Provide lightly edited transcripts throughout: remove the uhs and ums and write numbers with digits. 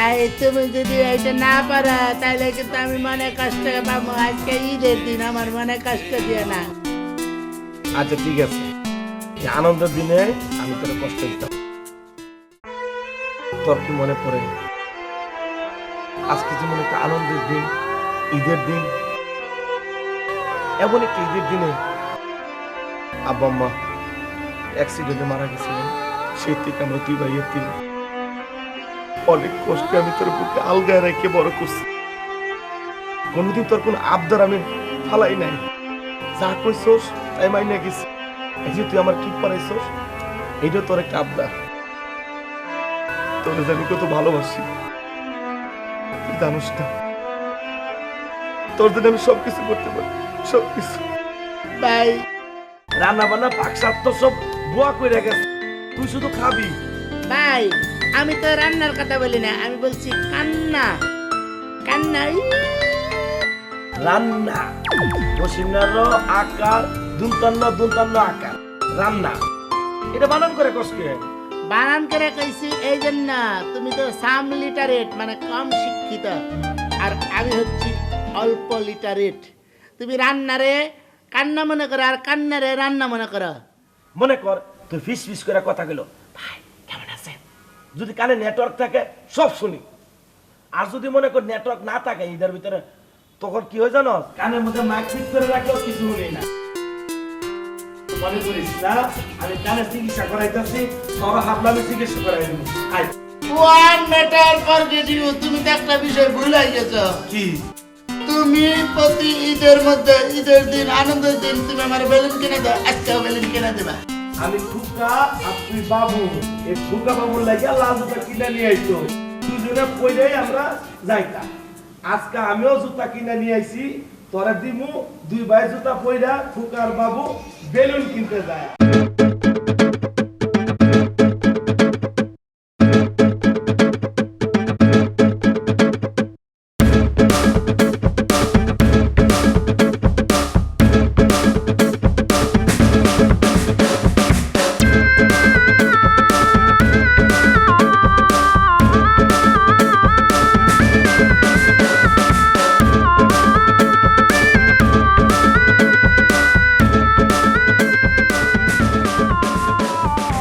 ভাই তুমি যদি এটা না পারো তাহলে কিন্তু আমি মনে কষ্ট পাবো। আজকে ঈদের দিন, আমার মনে কষ্ট দিয়ে না। আচ্ছা ঠিক আছে, এই আনন্দের দিনে আমি তোর কষ্ট দিতাম। তোর কি মনে পড়ে আজকে যেমন একটা আনন্দের দিন, ঈদের দিন, এমন একটা ঈদের দিনে আব্বা আম্মা অ্যাক্সিডেন্টে মারা গেছিলেন। সেই থেকে আমরা দুই ভাইয়ের দিন অনেক কষ্টে আমি তোর বুকে আলগায় রেখে বড় করছি। কোনোদিন তোর কোনো আবদার আমি ফালাই নাই, যা কইছস তাই মাইনে গেছি। এই যে তুই আমার কি পড়াইছস, এইটা তোর একটা আবদার। তোর জানি কত ভালোবাসি, তুই জানোস না। তোর জন্য আমি সবকিছু করতে পারি, সবকিছু। ভাই রান্না বান্না পাক শাক তো সব বুয়া কইরা গেছে, তুই শুধু খাবি। ভাই আমি তো রান্নার কথা বলি না, আমি বলছি কান্না। কান্না রান্না বসিনার আকার দুন্তান্ন দুন্তান্ন আকার রান্না, এটা বানান করে কষ্টে বানান করে কইছি এই জন্য, তুমি তো সাম লিটারেট মানে কম শিক্ষিত, আর আমি হচ্ছি অল্প লিটারেট। তুমি রান্নারে কান্না মনে করো আর কান্নারে রান্না মনে করো। মনে কর তুই ফিস ফিস করে কথা গেল, ভাই কেমন আছে, যদি কানে নেটওয়ার্ক থাকে সব শুনি। আর যদি মনে কর নেটওয়ার্ক না থাকে ঈদের ভিতরে, তখন কি হয় জানো, কানের মধ্যে মাইক ফিট করে রাখলেও কিছু শুনি না। মনে করিস না আমি কানে চিকিৎসা করাইতেছি, তোর হাবলা আমি চিকিৎসা করাই দেবো। আয় ওয়ান ম্যাটার ফরগেট ইউ, তুমি তো একটা বিষয় ভুলাই গেছো। কি তুমি প্রতি ঈদের মধ্যে, ঈদের দিন, আনন্দের দিন তুমি আমার বেলুন কিনে দাও, আজকেও বেলুন কিনে দেবা। আমি খুকা আর তুই বাবু, এই খুকা বাবুর লাগিয়া লাল জুতা কিনে নিয়ে আইতো, দুজনে পইরাই আমরা যাইতা। আজকে আমিও জুতা কিনে নিয়ে আইছি, তোরা দিমু দুই ভাই জুতা পইরা খুকা আর বাবু বেলুন কিনতে যায়।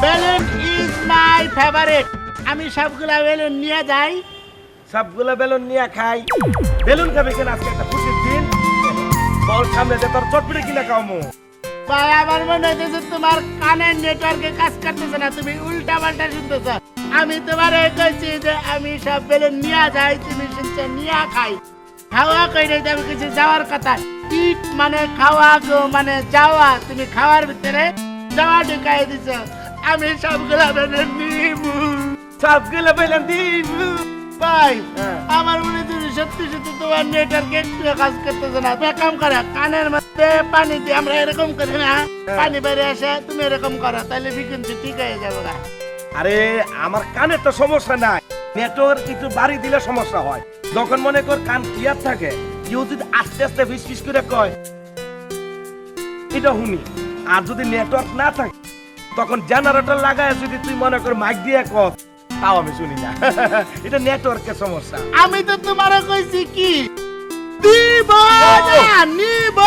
Balloon is my favourite. আমি সবগুলা বেলুন নিয়ে যাই। সবগুলো বেলুন নিয়ে খাই। বেলুন খাবে কেন, আজকে একটা খুশির দিন, তোর সামনে যে তোর চটপটি কিনে খাওয়ামু। ভাই আমার মনে হইতেছে তোমার কানের নেটওয়ার্কে কাজ করতেছে না, তুমি উল্টা পাল্টা শুনতেছ। আমি তোমার কইছি যে আমি সব বেলুন নিয়ে যাই, তুমি শুনছো নিয়ে খাই। খাওয়া কই নাই, আমি কিছু যাওয়ার কথা। ইট মানে খাওয়া, গো মানে যাওয়া, তুমি খাওয়ার ভিতরে যাওয়া ঢুকাই দিছ। আমি সবগুলা বেলুন নিবো, সবগুলো বেলুন দিমু। ভাই হ্যাঁ। আমার মনে হচ্ছে সত্যি সত্যি তোমার নেটওয়ার্ক একটু কাজ করতেছে না। তুমি কাম করো, কানের মধ্যে পানি দিয়ে আমরা এরকম করি না, পানি বেরিয়ে আসে, তুমি এরকম করো, তাহলে ফ্রিকোয়েন্সি ঠিক হয়ে যাবে না। আরে আমার কানে তো সমস্যা নাই, নেটওয়ার্ক একটু বাড়ি দিলে সমস্যা হয়। যখন মনে কর কান ক্লিয়ার থাকে, কেউ যদি আস্তে আস্তে ফিস ফিস করে কয় এটা শুনি। আর যদি নেটওয়ার্ক না থাকে, তখন জেনারেটর লাগায় যদি তুই মনে কর মাইক দিয়ে কর, তাও আমি শুনি না। এটা নেটওয়ার্কের সমস্যা। আমি তো তোমারও কইছি কি দিব না নিব।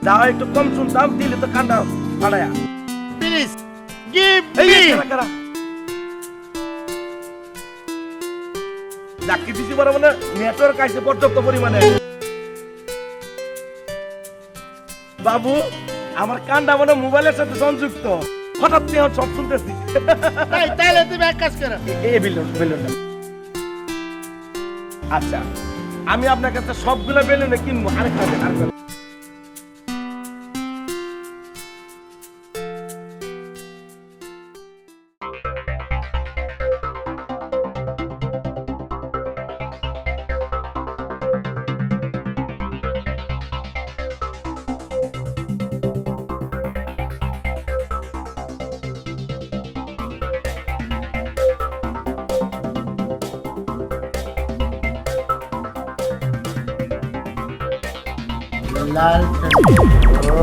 যাও একটু কম শুনতাম, দিলে তো কান্না ফাড়ায়া। প্লিজ গিভ এই মি। কারা চাকরি দিতে পারবো না, নেটওয়ার্ক আছে পর্যাপ্ত পরিমাণে। বাবু আমার কানটা মানে মোবাইলের সাথে সংযুক্ত, হঠাৎ থেকে সব শুনতেছি। ভাই তাহলে তুমি এক কাজ করো, এই বেলুন বেলুনটা আচ্ছা, আমি আপনার কাছে সবগুলো বেলুনে কিনবো। আরেকটা দেন, আরেকটা দেন। লাল ও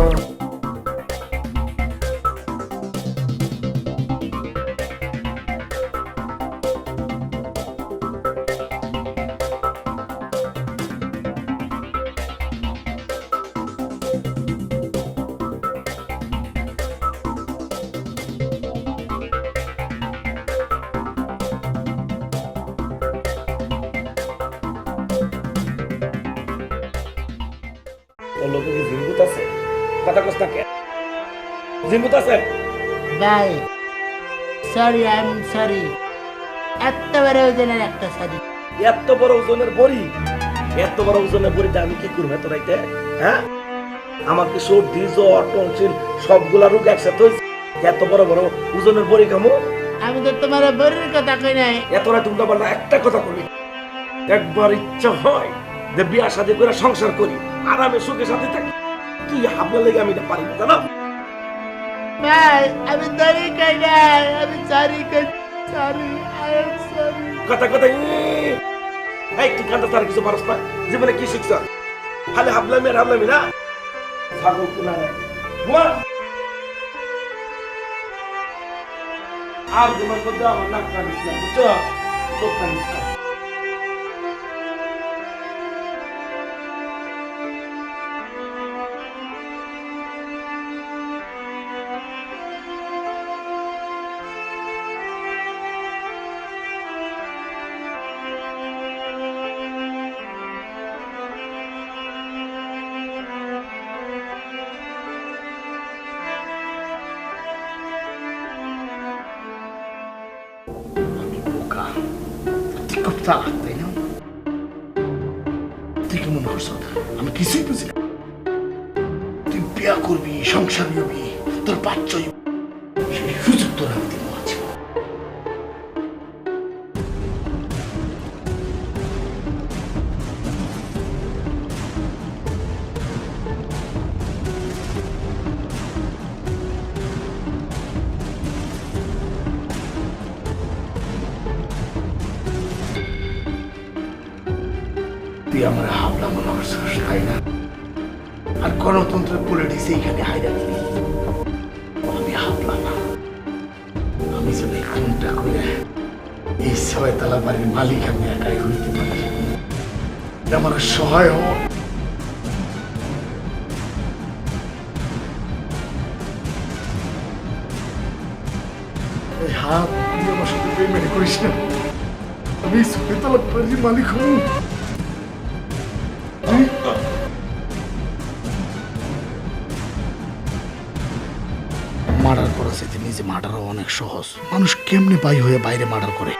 লোকে কি জিম্বুত আছে? কথা কস না কে? জিম্বুত আছে? ভাই সরি, আই এম সরি। এত বড় ওজনের একটা সরি। এত বড় ওজনের বড়ি, এত বড় ওজনের বড়িটা আমি কি করবো এত রাইতে? হ্যাঁ, আমাকে সর্দি জ্বর টনসিল সবগুলা রোগ একসাথে হয়েছে, এত বড় বড় ওজনের বড়ি খামো? আমি তো তোমার বড়ির কথা কই নাই। এত রাত তুমি তো একটা কথা বলি, একবার ইচ্ছা হয় যে বিয়া শাদী করে সংসার করি, আরামে সুখে সাথে থাকি, তুই হাবলা লেগে আমি এটা পারি না, জানো? ভাই আমি সরি কই নাই, আমি সরি কই, সরি, আই এম সরি। কথা কথা এই তুই কান্তা তার কিছু পারস না, জীবনে কি শিখছ? খালি হাবলামি আর হাবলামি না, ছাগল কুলা নাই ঘুমা। আর ঘুমার মধ্যে আমার নাক কানিস না, বুঝছো? চোখ কানিস না। খুব চালাক তাই না? তুই কি মনে করছ আমি কিছুই বুঝি না? তুই বিয়া করবি, সংসার নিবি, তোর বাচ্চা হইব, সেই সুযোগ তোর আমি দিব আছে। তুই আমার হাবলা মনে করছিস তাই না? আর গণতন্ত্রের পলিটিক্স এইখানে হাইরা দিলি। আমি হাবলা না, আমি যদি কোনটা করে এই 6 তলা বাড়ির মালিক আমি একাই হইতে পারি, আমার সহায় হ। এই হাত তুই আমার সাথে পেমেন্ট করিস না, আমি 6 তলা বাড়ির মালিক হব। মার্ডার করা যেতে নিজে মার্ডারও অনেক সহজ। মানুষ কেমনে বাই হয়ে বাইরে মার্ডার করে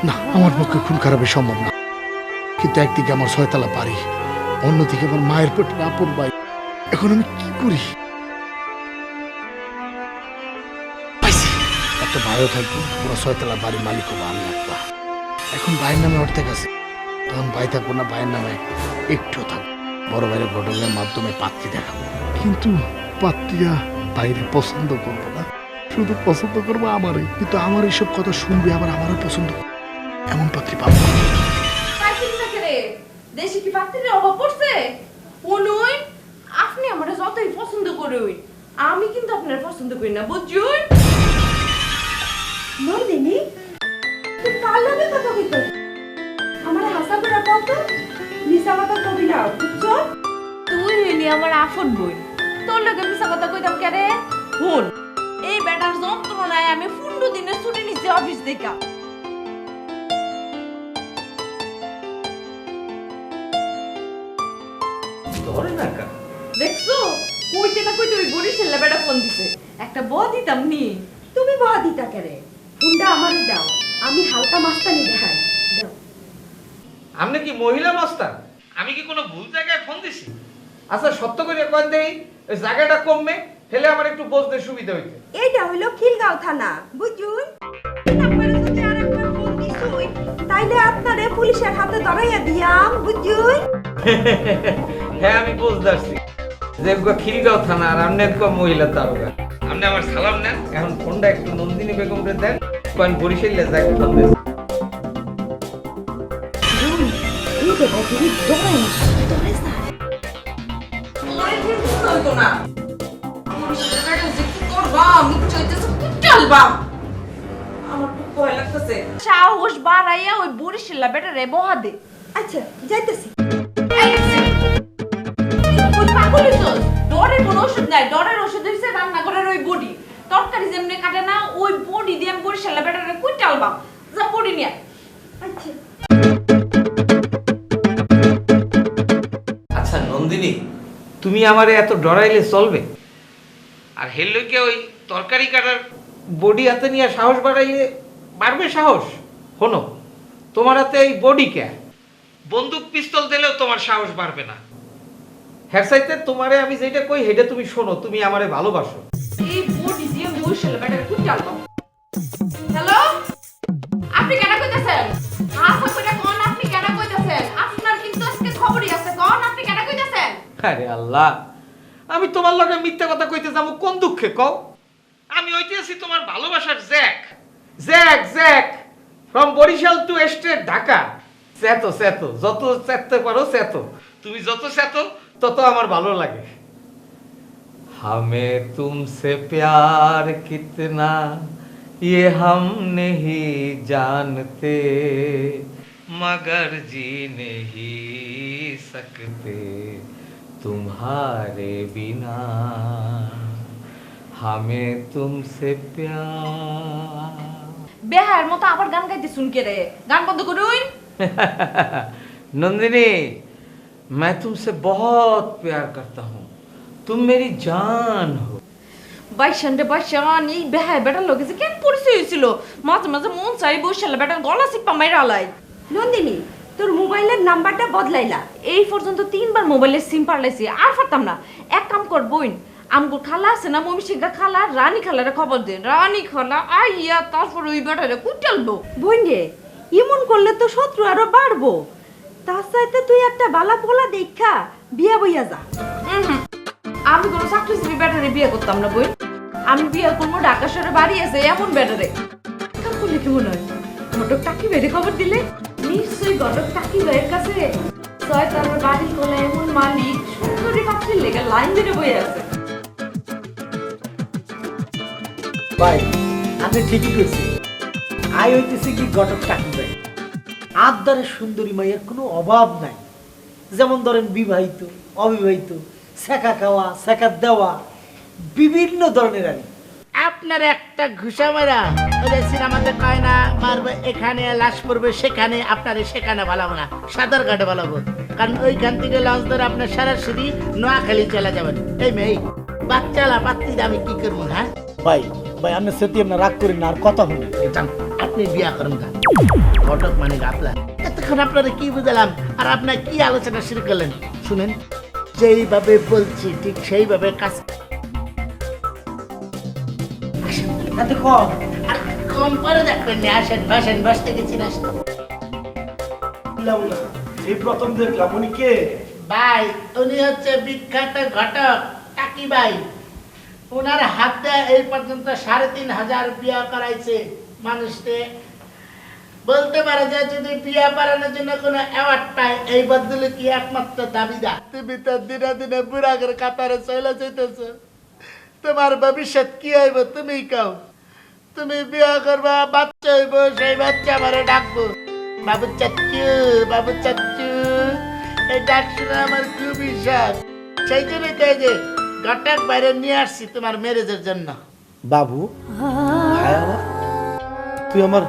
না, আমার পক্ষে খুন খারাপই সম্ভব না। কিন্তু একদিকে আমার 6 তলা বাড়ি, অন্যদিকে আমার মায়ের পেটের আপন ভাই। এখন আমি কি করি? একটা ভাইও থাকবো, পুরো 6 তলা বাড়ির মালিক হবো আমি একলা। এখন ভাইয়ের নামে অর্ধেক আছে, তখন ভাই থাকবো না, ভাইয়ের নামে একটু থাকবো। বড় ভাইয়ের ঘটনার মাধ্যমে পাত্রী দেখাবো, কিন্তু পাত্রীরা বাইরে পছন্দ করবো না, শুধু পছন্দ করবো আমারই। কিন্তু আমার এইসব কথা শুনবে, আবার আমারও পছন্দ এমন পাত্রী পাবো। দেশে কি পাত্রীর অভাব পড়ছে? অনুই আপনি আমার যতই পছন্দ করুন, আমি কিন্তু আপনার পছন্দ করি না, বুঝুন? নন্দিনী, তুই কার লগে কথা কইতো? আমার হাসা করে কত মিছা কথা কবি না, বুঝছো? তুই হইলি আমার আপন বোন, তোর লগে মিছা কথা কইতাম কেরে? হুন, এই বেটার যন্ত্রণায় আমি 15 দিনের ছুটি নিচ্ছি অফিস থেকে। দেখছো কইতে না কইতে ওই বরিশাল বেটা ফোন দিছে, একটা ব দিতাম নি। তুমি বাহা দিতা কেরে? ফোনটা আমারই দাও, আমি হালকা মাস্তানি দেখাই দাও। আপনি কি মহিলা মাস্টার? আমি কি কোনো ভুল জায়গায় ফোন দিছি? আচ্ছা সত্য করে কন দেই, ওই জায়গাটা কমবে ফেলে আমার একটু বসতে সুবিধা হইতে। এইটা হইলো খিলগাঁও থানা, বুঝুন? আপনারা যদি আরেকবার ফোন দিছুই, তাইলে আপনারে পুলিশের হাতে ধরাইয়া দিয়াম, বুঝুন? হ্যাঁ আমি বুঝতেছি যে খিলগাঁও থানা আর আপনি এক মহিলা তারকা। আপনি আমার সালাম নেন, এখন ফোনটা একটু নন্দিনী বেগমকে দেন, কয়েন বরিশালে যাই ফোন দেন। সাহস বাড়াইয়া ওই বরিশাল বেটারে বহা দে। আচ্ছা যাইতেছি। ডরের কোনো ওষুধ নাই, ডরের ওষুধ হইছে রান্নাঘরের ওই বডি। তরকারি যেমনি কাটে না, ওই বডি দিয়ে আমি বরিশাল বেটারে কুইটালবাম। যা বডি নিয়ে। আচ্ছা আচ্ছা নন্দিনী, তুমি আমারে এত ডরাইলে চলবে? আর হেলকে ওই তরকারি কাটার বডি হাতে নিয়ে সাহস বাড়াইলে বাড়বে সাহস? শোনো, তোমার হাতে এই বডি কে, বন্দুক পিস্তল দিলেও তোমার সাহস বাড়বে না। হ্যাঁ চাইতে তোমারে আমি যেটা কই সেটা তুমি শোনো, তুমি আমারে ভালোবাসো। এই বডি দিয়ে বরিশাল ব্যাটার কুটাল। হ্যালো, আপনি কেন কইতাছেন? আচ্ছা কইটা কোন আপনি কেন কইতাছেন? আপনার কিন্তু আজকে খবরই আছে, কোন আপনি কেন কইতাছেন? আরে আল্লাহ, আমি তোমার লগে মিথ্যা কথা কইতে যাবো কোন দুঃখে কও? আমি হইতেছি তোমার ভালোবাসার Jack, Jack Jack from Barishal to state Dhaka. চেতো চেতো, যত চেতে পারো চেতো, তুমি যত চেতো তত আমার ভালো লাগে। हमें तुमसे प्यार कितना ये हम नहीं जानते, मगर जी नहीं सकते तुम्हारे बिना, हमें तुमसे प्यार। বেহার মতো আবার গান গাইতে শুন কে রে? গান বন্ধ করুন। नंदिनी, मैं तुमसे बहुत प्यार करता हूँ, तुम मेरी जान हो। বাইশান রে বাইশান, এই বেহার বেটার লগে যে কেন পরিচয় হয়েছিল? মাঝে মাঝে মন চাই বরিশাল বেটার গলা চিপা মাইরা লাই। নন্দিনী, তোর মোবাইলের নাম্বারটা বদলাইলা? এই পর্যন্ত 3 বার মোবাইলের সিম পাল্টাইছি, আর পারতাম না। এক কাম কর বোন, আমগো খালা আছে না মমিসিঙ্গা খালা, রানী খালারে খবর দে। রানী খালা আইয়া তারপর ওই বেটারে কুটালবো। বোন রে, এমন করলে তো শত্রু আরো বাড়বো। তার চাইতে তুই একটা বালা পোলা দেখা বিয়া বইয়া যা। আমি কোনো চাকরিজীবী ব্যাটারে বিয়ে করতাম না বই। আমি বিয়ে করবো ঢাকা শহরে বাড়ি আছে এমন ব্যাটারে। কাম করলে কেমন হয়? ঘটক টাকি বেড়ে খবর দিলে নিশ্চয়ই ঘটক টাকি ভাইয়ের কাছে ছয়তলার বাড়ি কোলা এমন মালিক সুন্দরী পাত্রের লেগে লাইন ধরে বই আছে। ভাই আপনি ঠিকই কইছেন, আই হইতেছে কি ঘটক টাকি ভাই। আবদারের সুন্দরী মাইয়ের কোনো অভাব নাই। যেমন ধরেন বিবাহিত, অবিবাহিত, শেখা খাওয়া, শেখা দেওয়া, বিভিন্ন ধরনের আর কি। আপনার একটা ঘুষা মারা ওই সিনেমাতে কয় না, মারবে এখানে লাশ পড়বে সেখানে, আপনারে সেখানে ভালাবো না, সাদার ঘাটে ভালাবো। কারণ ওইখান থেকে লঞ্চ ধরে আপনার সরাসরি নোয়াখালী চলে যাবেন। এই মেয়ে বাচ্চালা পাত্তি আমি কি করবো? হ্যাঁ ভাই ভাই আপনি সেটি আপনার রাগ করেন না, আর কথা হন। যান, আপনি বিয়া করেন না, ঘটক মানে গাপলা। এতক্ষণ আপনারা কি বুঝালাম আর আপনার কি আলোচনা শুরু করলেন? শুনেন, যেইভাবে বলছি ঠিক সেইভাবে কাজ। এত কম আর কম করে দেখবেন না, আসেন বসেন, বসতে গেছি না। এই প্রথম দেখলাম, উনি কে? ভাই, উনি হচ্ছে বিখ্যাত ঘটক টাকি ভাই। ওনার হাতে এই পর্যন্ত 3,500 বিয়া করাইছে মানুষকে। বলতে পারে যে যদি বিয়া করানোর জন্য কোনো অ্যাওয়ার্ড পায়, এই বদলে কি একমাত্র দাবিদার। তুমি তো দিনে দিনে বুড়াগের কাতারে চলে যেতেছ, তোমার ভবিষ্যৎ কি হইব তুমি কও? তুমি বিয়া করবা, বাচ্চা হইব, সেই বাচ্চা আমারে ডাকবো বাবু চাচ্চু, বাবু চাচ্চু। এই ডাক শুনে আমার খুব বিশ্বাস। সেই জন্য তাই যে ঘটক বাইরে নিয়ে আসছি তোমার ম্যারেজের জন্য। বাবু, ভাই আমার, তুই আমার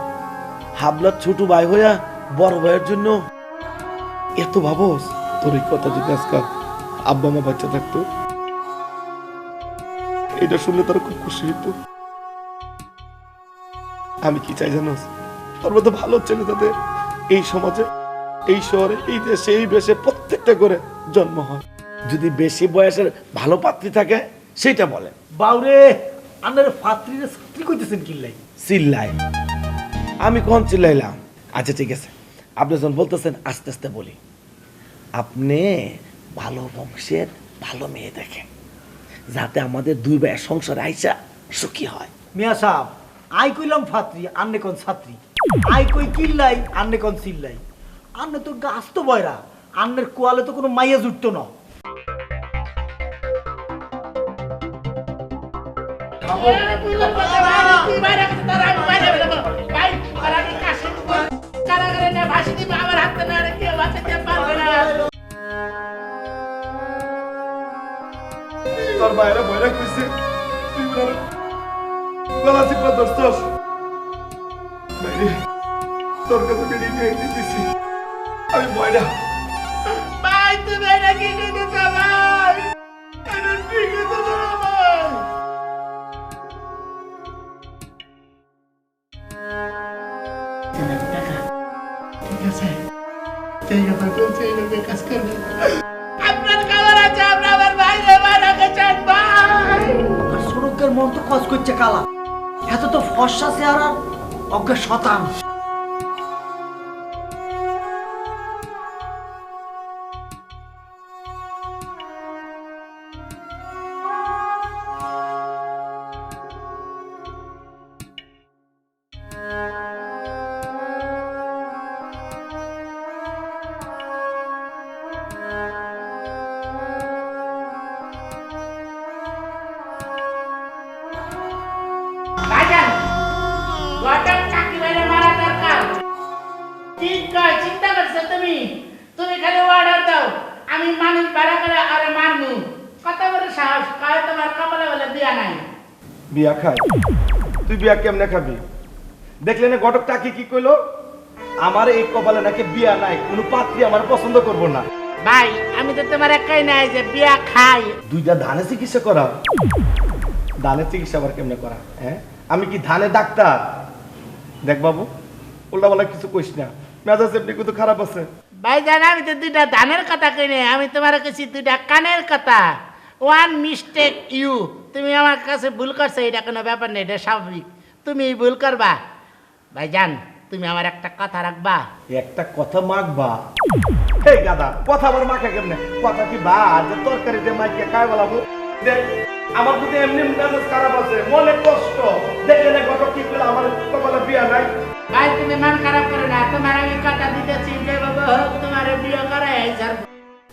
হাবলার ছোট ভাই হইয়া বড় ভাইয়ের জন্য এত ভাবস? তোর এই কথা যদি আজকাল আব্বা মা বাচ্চা থাকতো, এটা শুনলে তারা খুব খুশি হইতো। আমি কি চাই জানোস? তোর মতো ভালো ছেলে যাতে এই সমাজে, এই শহরে, এই দেশে, এই দেশে প্রত্যেকটা করে জন্ম হয়। যদি বেশি বয়সের ভালো পাত্রী থাকে সেটা বলেন। বাউরে আপনার ফাত্রিরে ছাত্রী কইতেছেন কিল্লাই? চিল্লাই? আমি কোন চিল্লাইলাম? আচ্ছা ঠিক আছে, আপনি যখন বলতেছেন আস্তে আস্তে বলি। আপনি ভালো বংশের ভালো মেয়ে দেখেন, যাতে আমাদের দুই ভাইয়ের সংসার আইসা সুখী হয়। মিয়া সাহেব, আই কইলাম ফাত্রি, আন্নে কোন ছাত্রী। আই কই কিল্লাই, আন্নে কোন চিল্লাই। আন্নে তো গাছ তো বয়রা, আন্নের কোয়ালে তো কোনো মাইয়া জুটতো না। তোর বাইরে বইরা কইছে তুই বড় গলা চিপা ধরছস। বাইরে তোর কাছে বেরি নিয়ে দিতেছি আমি বইরা। ভাই তুমি এটা কি করতেছ ভাই? এই কথা বলছে এই লোকে কাজ করবে আপনার খবর আছে আপনি আমার ভাইরে মারা গেছেন ভাই আর সড়কের মন তো কস করছে কালা, এত তো ফর্সা চেহারা অজ্ঞা শতান। ভাইজান ঘটক চাকরি বাইরে মারা দরকার ঠিক কয় চিন্তা করছো তুমি তুমি খালি অর্ডার দাও আমি মানুষ ভাড়া করে আরে মারমু কত বড় সাহস কয় তোমার কপালে বলে বিয়া নাই বিয়া খাই? তুই বিয়া কেমনে খাবি? দেখলে না ঘটক টাকি কি কইলো, আমার এই কপালে নাকি বিয়া নাই, কোনো পাত্রী আমার পছন্দ করবো না। ভাই আমি তো তোমার একাই নাই যে বিয়া খাই দুইটা ধানে চিকিৎসা করা, ধানের চিকিৎসা আবার কেমনে করা? হ্যাঁ, আমি কি ধানে ডাক্তার? দেখ বাবু, উল্টা বলা কিছু কইস না, মেজাজ এমনি কিন্তু খারাপ আছে। ভাইজান আমি তো দুইটা ধানের কথা কই নাই, আমি তোমার কাছে দুইটা কানের কথা। ওয়ান মিস্টেক ইউ, তুমি আমার কাছে ভুল করছো, এটা কোনো ব্যাপার নেই, এটা স্বাভাবিক, তুমি ভুল করবা। ভাইজান তুমি আমার একটা কথা রাখবা। একটা কথা মাখবা? এই গাদা, কথা আবার মাখা কেমনে? কথা কি বা যে তরকারি দিয়ে মাইকে খাই বলাবো? দেখ আমার যদি এমনি মেজাজ খারাপ আছে, মনে কষ্ট, দেখলে না ঘটক কি কইলো আমার কপালে বিয়া নাই। ভাই তুমি মন খারাপ করো না, তোমার আমি কথা দিতেছি যে বাবা হোক তোমার বিয়ে করে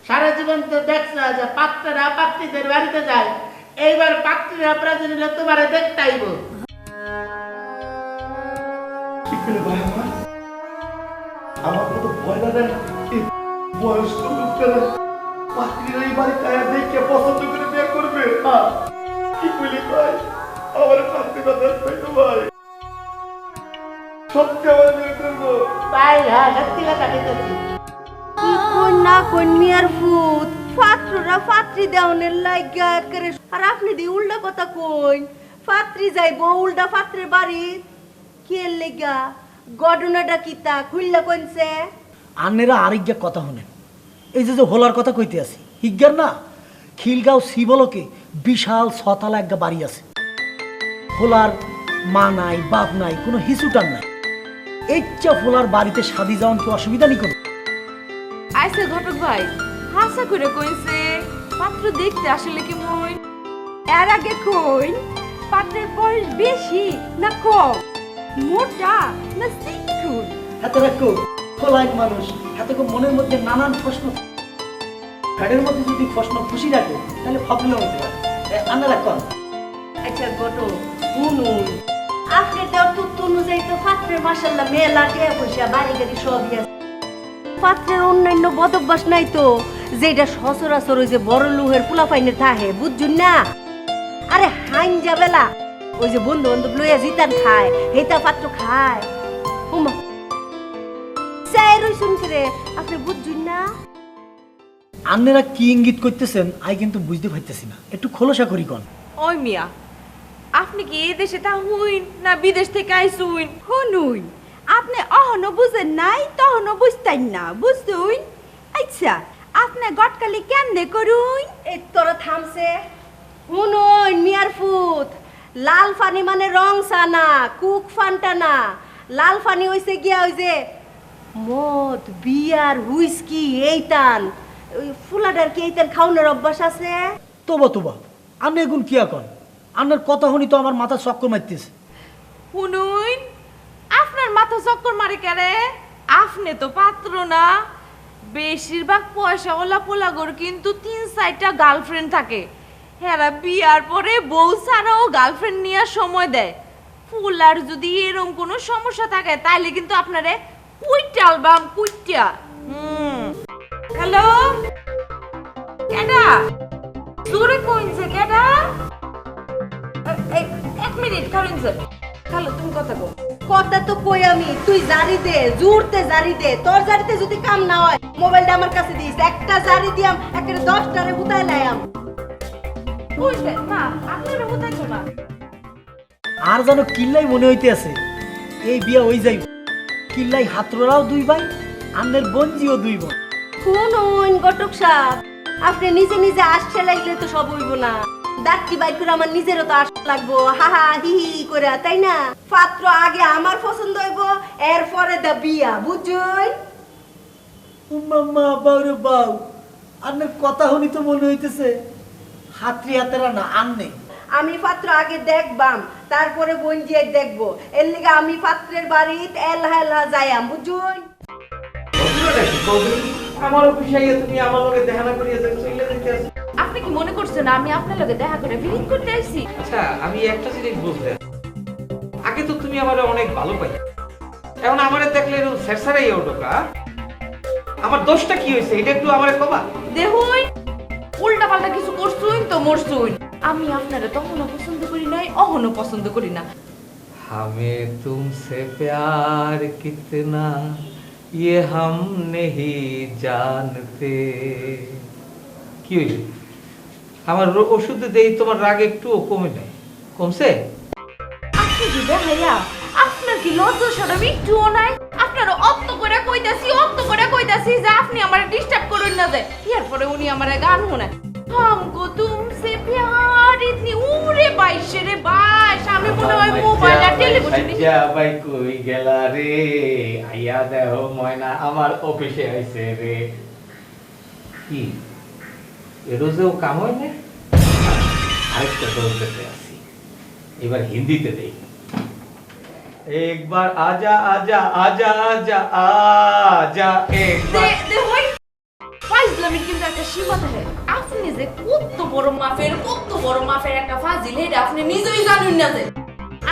সারা জীবন তো দেখছো যে পাত্ররা পাত্রীদের বাড়িতে যায়, এইবার পাত্রীরা প্রয়োজন হলে তোমারে দেখতে আইব। কি কইলে ভাই আমার কত ভয় লাগে না, এই বয়স্ক লোকেরা পাত্রীরা এই বাড়িতে আয়া দেখে পছন্দ করে বিয়ে করবে। কি কইলি ভাই, আমার পাত্রীরা দেখবে তো ভাই, সত্যি আমার বিয়ে করবো ভাই হ্যাঁ সত্যি কথা দিতেছি। কি কোন না কোন মিয়ার ফুট পাত্ররা পাত্রী দেওয়ানের লাগা করে, আর আপনি দি উল্টা কথা কইন পাত্রী যাইবো উল্টা পাত্রের বাড়ি কে লেগা? ঘটনাটা কিতা খুললা কইছে? আন্নেরা আরেকটা কথা শুনেন, এই যে যে হোলার কথা কইতে আছি হিজ্ঞার না, খিলগাঁও শিবলকে বিশাল ছতালা একটা বাড়ি আছে। হোলার মা নাই, বাপ নাই, কোনো হিসুটার নাই। এইটা হোলার বাড়িতে শাদি যাওয়ান কি অসুবিধা নেই কোনো? আইসে ঘটক ভাই হাসা করে কইছে পাত্র দেখতে আসলে কি মন এর আগে কইন পাত্রের বয়স বেশি না কম, মোটা না চিকুন? এত রাখো খোলাইক মানুষ, এত মনের মধ্যে নানান প্রশ্ন, ফ্যাটের মধ্যে যদি প্রশ্ন খুশি রাখে তাহলে ভাবলে হতে পারে। আন্নারা কন আচ্ছা গটো শুনুন, আপনি দেওয়ার তথ্য অনুযায়ী তো পাত্রের মাসাল্লাহ মেলা টিয়া পয়সা বাড়ি গাড়ি সবই আছে। পাত্রের অন্যান্য বদভ্যাস নাই তো, যেটা সচরাচর ওই যে বড় লোহের পোলাপাইনে থাহে, বুঝছুন না? আরে হাইন যাবেলা ওই যে বন্ধু বান্ধব লইয়া জিতান খায়, হেতা পাত্র খায়। হুমা চাই রইছুন রে, আপনি বুঝছুন না? আন্নেরা কি ইঙ্গিত করতেছেন আই কিন্তু বুঝতে পারতেছি না, একটু খোলসা করি কন। ওই মিয়া আপনি কি এই দেশে তা হইন না বিদেশ থেকে আইসুন? শুনুন, আপনি অহনো বুঝেন নাই তহনো বুঝতেন না, বুঝতুন? আচ্ছা আপনি গটকালি কেমনে করুন? এই তোরা থামছে। শুনুন মিয়ার ফুট, লাল ফানি মানে রং সানা, কুক ফান্টা না। লাল ফানি হইছে গিয়া ওই যে মদ বিয়ার হুইস্কি এইতান, ওই ফুলাডার কি এইতান খাওয়ানোর অভ্যাস আছে? তোবা তোবা, আন্নে এখন কি এখন? আন্নার কথা শুনি তো আমার মাথা চক্কর মারতেছে। শুনুন আপনার মাথা চক্কর মারে কেরে? আপনি তো পাত্র না, বেশিরভাগ পয়সাওয়ালা পোলাগোর কিন্তু 3-4টা গার্লফ্রেন্ড থাকে, হেরা বিয়ার পরে বউ ছাড়াও গার্লফ্রেন্ড নেওয়ার সময় দেয়। ফুলার যদি এরকম কোনো সমস্যা থাকে তাহলে কিন্তু আপনারে কুইটা অ্যালবাম কুইটা। হ্যালো কেডা? জোরে কইছে কেডা? এক মিনিট কারণ খালো তুমি কথা কও। কথা তো কই আমি, তুই জারি দে, জুরতে জারি দে। তোর জারিতে যদি কাম না হয় মোবাইলটা আমার কাছে দিস, একটা জারি দিয়াম একেবারে 10টারে হুতায় লাইয়াম। বুঝবে না আপনারা হুতাইছো না। আর যেন কিল্লাই মনে হইতে আছে এই বিয়া হই যাই, কিল্লাই হাতরাও দুই ভাই, আমনের বঞ্জিও 2 বোন। শুনুন ঘটক সাহেব, আপনি নিজে নিজে আসছে লাগলে তো সব হইব না। দাঁতটি বাইর করে আমার নিজেরও তো আসতে লাগবো, হাহা হি হি করে, তাই না? পাত্র আগে আমার পছন্দ হইব, এরপরে দা বিয়া, বুঝুন? মাম্মা বাউরে বাউ, আন্নের কথা শুনি তো মনে হইতেছে হাতরি হাতেরা না আন্নে। আমি পাত্র আগে দেখবাম, তারপরে বঞ্জিয়ে দেখবো। এর লিগে আমি পাত্রের বাড়িতে এলা এলা যাইয়াম, বুঝুন? আমার অফিসে আইয়া তুমি আমার লগে দেখা না করিয়া চলে যেতে আছো। আপনি কি মনে করছেন আমি আপনার লগে দেখা করে ভিড় করতে আইছি? আচ্ছা আমি একটা জিনিস বুঝতে, আগে তো তুমি আমারে অনেক ভালো পাই, এখন আমারে দেখলে এরকম স্যারসারাই ওঠোকা। আমার দোষটা কি হয়েছে এটা একটু আমারে কবা। দেখুন, উল্টা পাল্টা কিছু করছুন তো মরছুন। আমি আপনারে তখনও পছন্দ করি নাই, অহনও পছন্দ করি না। हमें तुमसे प्यार कितना ये हम नहीं जानते। কি হইছে? আমার ওষুধ দেই তোমার রাগ একটু কমে নাই, কমছে? আপনি কি ভাইয়া, আপনার কি লজ্জা শরম একটুও নাই? আপনার অত্ত করে কইতাছি যে আপনি আমারে ডিস্টার্ব করুন না যায়। এরপরে উনি আমারে গান শোনায়, हमको तुमसे प्यार इतनी उरे বাইশে রে বাইশ। আমি মনে হয় মোবাইল আর টেলিভিশন ভাই কই গেলা রে, আইয়া দেখো ময়না আমার অফিসে আইছে রে। কি এরোজেও কাম হয় না? আরেকটা বলতে আসি, এবার হিন্দিতে দেই। একবার আজা আজা আজা আজা আজা একবার। হই ফাইজলামি কিন্তু একটা সীমা থাকে। আপনি যে কত বড় মাফের একটা ফাজিল, এটা আপনি নিজেই জানেন না। যে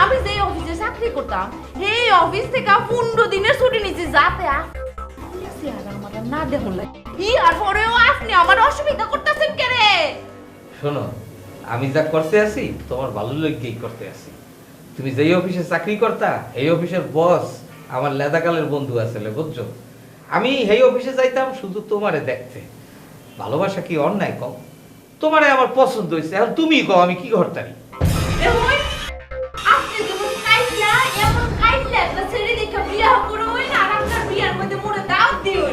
আমি যে অফিসে চাকরি করতাম, এই অফিস থেকে 15 দিনের ছুটি নিয়েছি, যাতে আমার না দেখুন লাগে। আর পরেও আপনি আমার অসুবিধা করতেছেন কে রে? শোনো, আমি যা করতে আছি তোমার ভালো লাগেই করতে আছি। তুমি যেই অফিসে চাকরি করতা, এই অফিসের বস আমার লেদাকালের বন্ধু আসলে, বুঝছো? আমি এই অফিসে যাইতাম শুধু তোমারে দেখতে। ভালোবাসা কি অন্যায় কম? তোমারে আমার পছন্দ হয়েছে, এখন তুমি কও আমি কি করতারি? দেখুন, আপনি যেমন কাইলা এমন কাইলা একটা ছেলে দেখে বিয়ে করুন, আর আপনার বিয়ের মধ্যে মোরে দাওয়াত দিউন।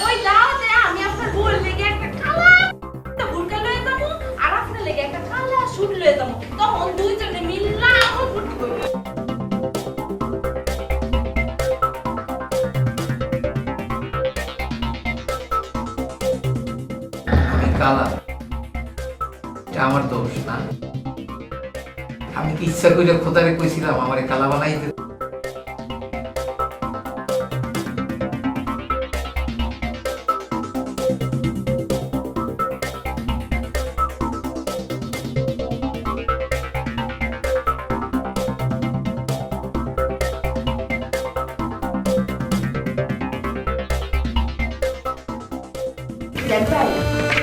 ওই দাওয়াতে আমি আপনার বউর লেগে একটা কালা বুরকা লয়ে যাবো, আর আপনার লেগে একটা কালা শুট লয়ে যাবো। তখন দুইজনে মিল্লা আমার বুট করব। আমি কালা, এটা আমার দোষ না? আমি কি ইচ্ছা করে খোদারে কইছিলাম আমারে কালা বানাইতে?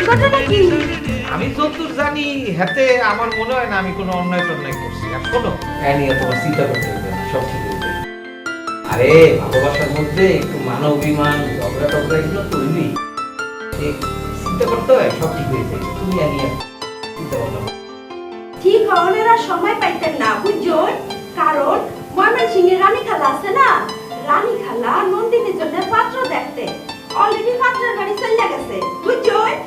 ঘটনা কি? আমি যতদূর জানি হাতে আমার মনে হয় না আমি কোনো অন্যায় টন্যায় করছি। আর শোনো, নিয়ে তোমার চিন্তা করতে হবে না, সব ঠিক হয়ে যাবে। আরে ভালোবাসার মধ্যে একটু মান অভিমান ঝগড়া টগড়া এগুলো তৈরি, চিন্তা করতে হয়, সব ঠিক হয়ে যাবে। তুমি নিয়ে চিন্তা করো না। ঠিক হওয়ার আর সময় পাইতেন না, বুঝুন? কারণ ময়মনসিংহের রানী খালা আছে না, রানী খালা নন্দিনীর জন্য পাত্র দেখতে অলরেডি পাত্রের বাড়ি চলে গেছে, বুঝুন?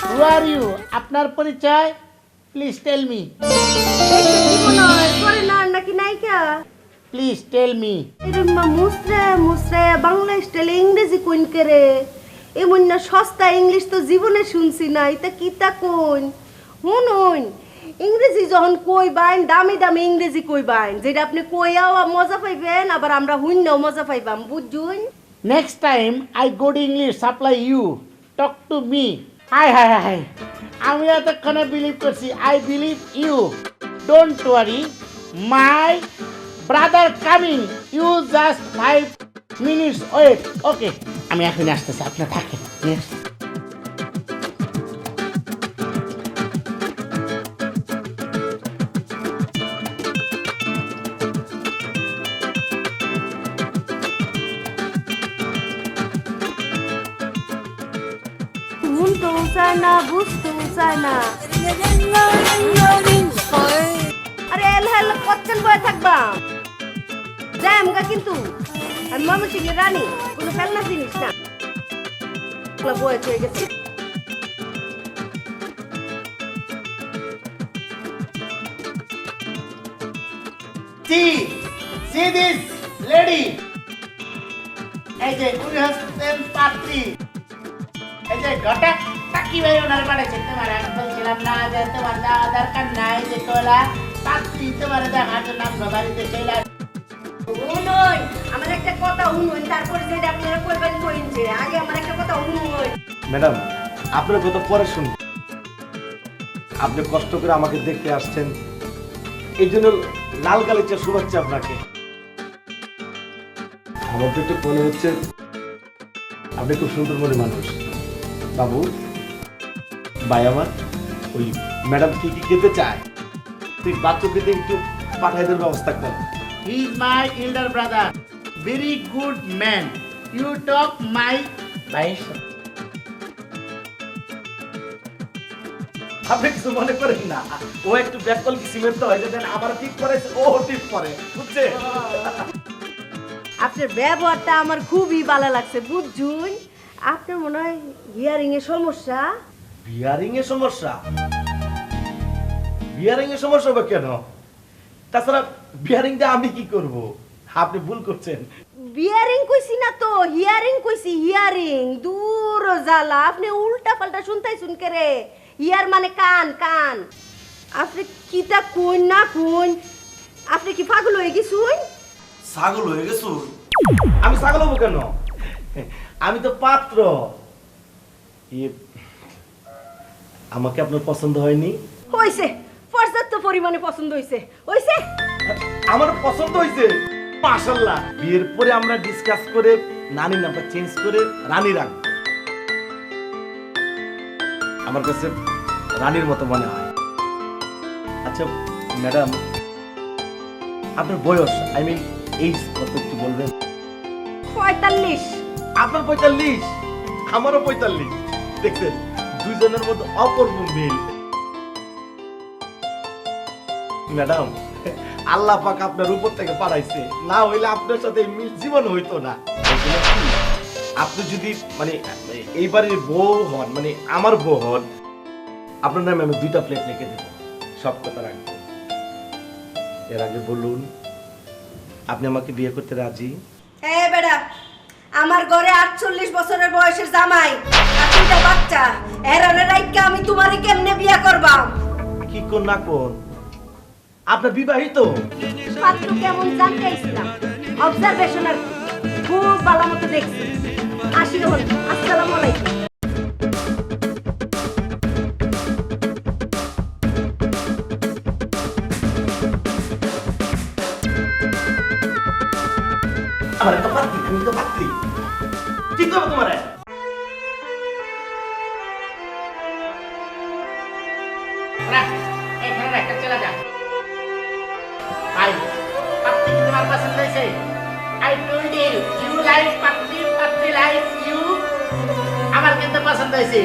Who are you? আপনার পরিচয় প্লিজ টেল মি। করে না নাকি নায়িকা? Please tell me. মুসরে বাংলা স্টাইলে ইংরেজি কোন করে? এমন না সস্তা ইংলিশ তো জীবনে শুনছি না, এটা কিতা কোন? শুনুন, ইংরেজি যখন কইবাইন দামি দামি ইংরেজি কইবাইন, যেটা আপনি কইয়াও মজা পাইবেন, আবার আমরা হুইন্নাও মজা পাইবাম, বুঝুন? Next time I good English supply you talk to me. Hi hi hi, আমি এতক্ষণে বিলিভ করছি। I believe you, don't worry. My brother coming, you just 5 minutes wait. Okay, আমি এখন আসতেছি, আপনার থাকেন। Next. শুনতেও চায় না, বুঝতেও চায় না। আরে এল হেল কচ্ছেন বয়ে থাকবা, যাই আমগা কিন্তু। আমি মামু সিংহের রানী, কোনো ফেলনা জিনিস না। বয়ে হয়ে গেছে। See this lady. এই যে উনি হচ্ছেন পাত্রী। এই যে ঘটক টাকি ভাই ওনার বাড়াইছে। তোমার আমি বলছিলাম না যে তোমার যাওয়া দরকার নাই, যে তোলা পাত্রী তোমার দেখার জন্য আমরা বাড়িতে চলে আসি। শুনুন, আমার একটা কথা শুনুন, তারপরে যেটা আপনারা করবেন কইছে। আগে আমার একটা কথা শুনুন। ম্যাডাম, আপনার কথা পরে শুনুন। আপনি কষ্ট করে আমাকে দেখতে আসছেন, এই জন্য লাল গালিচার শুভেচ্ছা আপনাকে। আমার তো একটু মনে হচ্ছে আপনি খুব সুন্দর মনে মানুষ। বাবু ভাই আমার, ওই ম্যাডাম ঠিকই খেতে চায়, তুই বাচ্চাকে একটু পাঠাই দেওয়ার ব্যবস্থা কর। He is my elder brother. Very good man. You talk my vice. আপনি কিছু মনে করেন না, ও একটু ব্যাকল সিমেন্ট তো হয়ে যায়, আবার ঠিক করে ও ঠিক করে, বুঝছে? আপনার ব্যবহারটা আমার খুবই ভালো লাগছে, বুঝছুন? আপনার মনে হয় হিয়ারিং এর সমস্যা। বিয়ারিং এর সমস্যা? বিয়ারিং এর সমস্যা হবে কেন? তাছাড়া বিয়ারিং দিয়ে আমি কি করব? আপনি ভুল করছেন। বিয়ারিং কইছি না তো, হিয়ারিং কইছি। হিয়ারিং দূর জ্বালা, আপনি উল্টা পাল্টা শুনতাইছুন কে রে? হিয়ার মানে কান, কান। আপনি কিটা কোন না কোন? আপনি কি পাগল হয়ে গেছুন? ছাগল হয়ে গেছো? আমি ছাগল হবো কেন? আমি তো পাত্র। আমাকে আপনার পছন্দ হয়নি? হইছে, পর্যাপ্ত পরিমাণে পছন্দ হইছে। হইছে? আমার পছন্দ হয়েছে, মাশাআল্লাহ। বিয়ের পরে আমরা ডিসকাস করে নানির নামটা চেঞ্জ করে রানী রাখবো। আমার কাছে রানীর মতো মনে হয়। আচ্ছা ম্যাডাম, আপনার বয়স, আই মিন এইজ কত একটু বলবেন? 45। আপনার 45, আমারও 45। দেখছেন, দুইজনের মধ্যে অপূর্ব মিল। ম্যাডাম, আল্লাহ পাক আপনার উপর থেকে পাঠাইছে, না হইলে আপনার সাথে এই মিল জীবন হইতো না। আপনি যদি মানে এই বাড়ির বউ হন, মানে আমার বউ হন, আপনার নামে আমি 2টা প্লেট লিখে দেবো, সব কথা রাখবো। এর আগে বলুন, আপনি আমাকে বিয়ে করতে রাজি? এই বেটা, আমার ঘরে 48 বছরের বয়সের জামাই আর 2টা বাচ্চা, এরারে রাইকা আমি তোমারে কেমনে বিয়া করবা? কি কোন না কোন, আপনার বিবাহিত? পাত্র কেমন জানতে আইছিলাম, অবজারভেশন আর খুব ভালো মতো দেখছি। আসি হল, আসসালামু আলাইকুম। আমার একটা পাত্রী, আমি তো পাত্রী, কি করবো তোমারে? রাখ, এখানে রাখা চলে যা। ভাই, পাত্রী কি তোমার পছন্দ হয়েছে? I told you, you like পাত্রী, পাত্রী like you. আমার কিন্তু পছন্দ হয়েছে।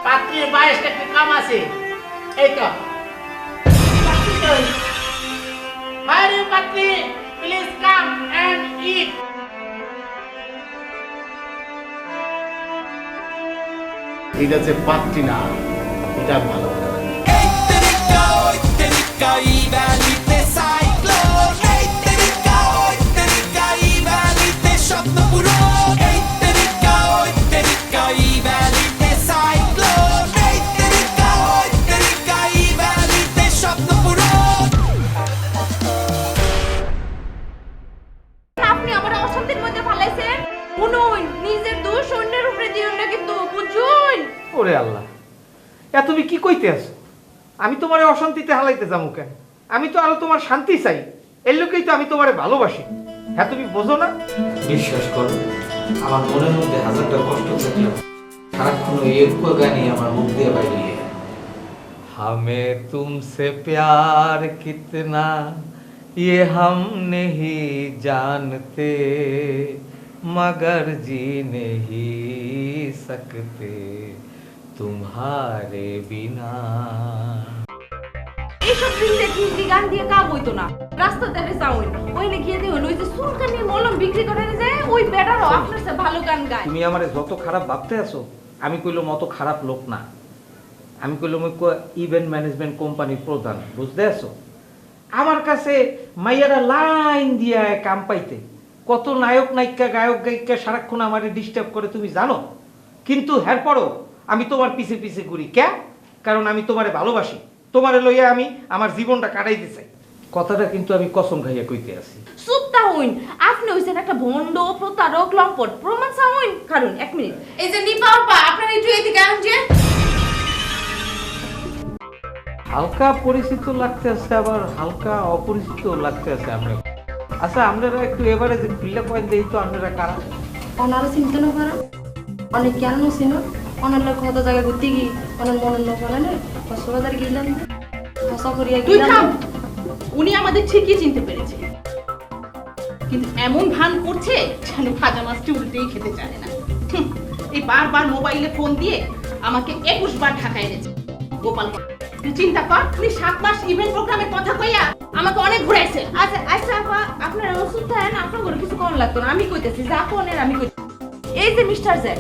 পাত্রীর বয়সটা একটু কম আছে, এই তো। পাত্রী কই? Where are you, পাত্রী? Please come and eat. এটা যে পাত্রী না, এটা ভালো কথা না। আপনি আমার অশান্তির মধ্যে ফালাইছেন। শুনুন, নিজের দোষ অন্যের উপরে দিও না কিন্তু, বুঝুন? ওরে আল্লাহ, তুমি কি কইতে আছো? আমি তোমার অশান্তিতে হালাইতে যাবো কেন? আমি তো আরো তোমার শান্তি চাই, এর লোকেই তো আমি তোমারে ভালোবাসি। হ্যাঁ তুমি বোঝো না? বিশ্বাস করো, আমার মনের মধ্যে হাজারটা কষ্ট থাকলেও সারাক্ষণ ওই একটু গানই আমার মুখ দিয়ে বাইরে। हमें तुमसे प्यार कितना ये हम नहीं जानते मगर जी नहीं सकते तुम्हारे बिना। এইসব দিলে হিন্দি গান দিয়ে কাম হইতো না। রাস্তা ধারে যাওই ওইনে গিয়ে দিয়ে ওই যে সুলকানি মলম বিক্রি করে যায় ওই বেটারও আপনার সাথে ভালো গান গায়। তুমি আমারে যত খারাপ ভাবতে আছো, আমি কইলো মতো খারাপ লোক না। আমি কইলাম ইভেন্ট ম্যানেজমেন্ট কোম্পানির প্রধান, বুঝতে আছো? আমার কাছে মাইয়ারা লাইন দিয়ে কাম পাইতে, কত নায়ক নায়িকা গায়ক গায়িকা সারাক্ষণ আমারে ডিস্টার্ব করে তুমি জানো। কিন্তু এরপরও আমি তোমার পিছে পিছে ঘুরি, কে? কারণ আমি তোমারে ভালোবাসি, তোমারে লইয়া আমি আমার জীবনটা কাটাইতে চাই। কথাটা কিন্তু আমি কসম খাইয়া কইতে আছি। সুপ্তা হইন, আপনি হইছেন একটা ভন্ড প্রতারক লম্পট, প্রমাণ চাওইন। কারণ 1 মিনিট, এই যে নিপা আপা আপনার একটু এদিকে আসুন। যে হালকা পরিচিত লাগতে আছে, আবার হালকা অপরিচিত লাগতে আছে। আমরা আচ্ছা, আপনারা একটু এবারে যে খুললে পয়েন্ট দেই তো, আপনারা কারা? অনারা চিনতে না পারা অনেক কেন ছিল অনার লোক কত জায়গায় ঘুরতে গিয়ে অনেক মনের লোক বলে না কক্সবাজার গেলাম ভাষা করিয়া তুই গেলাম। থাম। উনি আমাদের ঠিকই চিনতে পেরেছে, কিন্তু এমন ভান করছে যেন ভাজা মাছটি উল্টেই খেতে চায় না। হুঁ, এই বারবার মোবাইলে ফোন দিয়ে আমাকে 21 বার ঢাকায় এনেছে। গোপাল, তুই চিন্তা কর, তুমি 7 মাস ইভেন্ট প্রোগ্রামের কথা কইয়া আমাকে অনেক ঘুরাইছে। আচ্ছা আচ্ছা আপা, আপনার ওষুধ দেন, আপনার ঘরে কিছু কম লাগতো না। আমি কইতেছি যা কোনের আমি কইতেছি। এই যে মিস্টার জেড,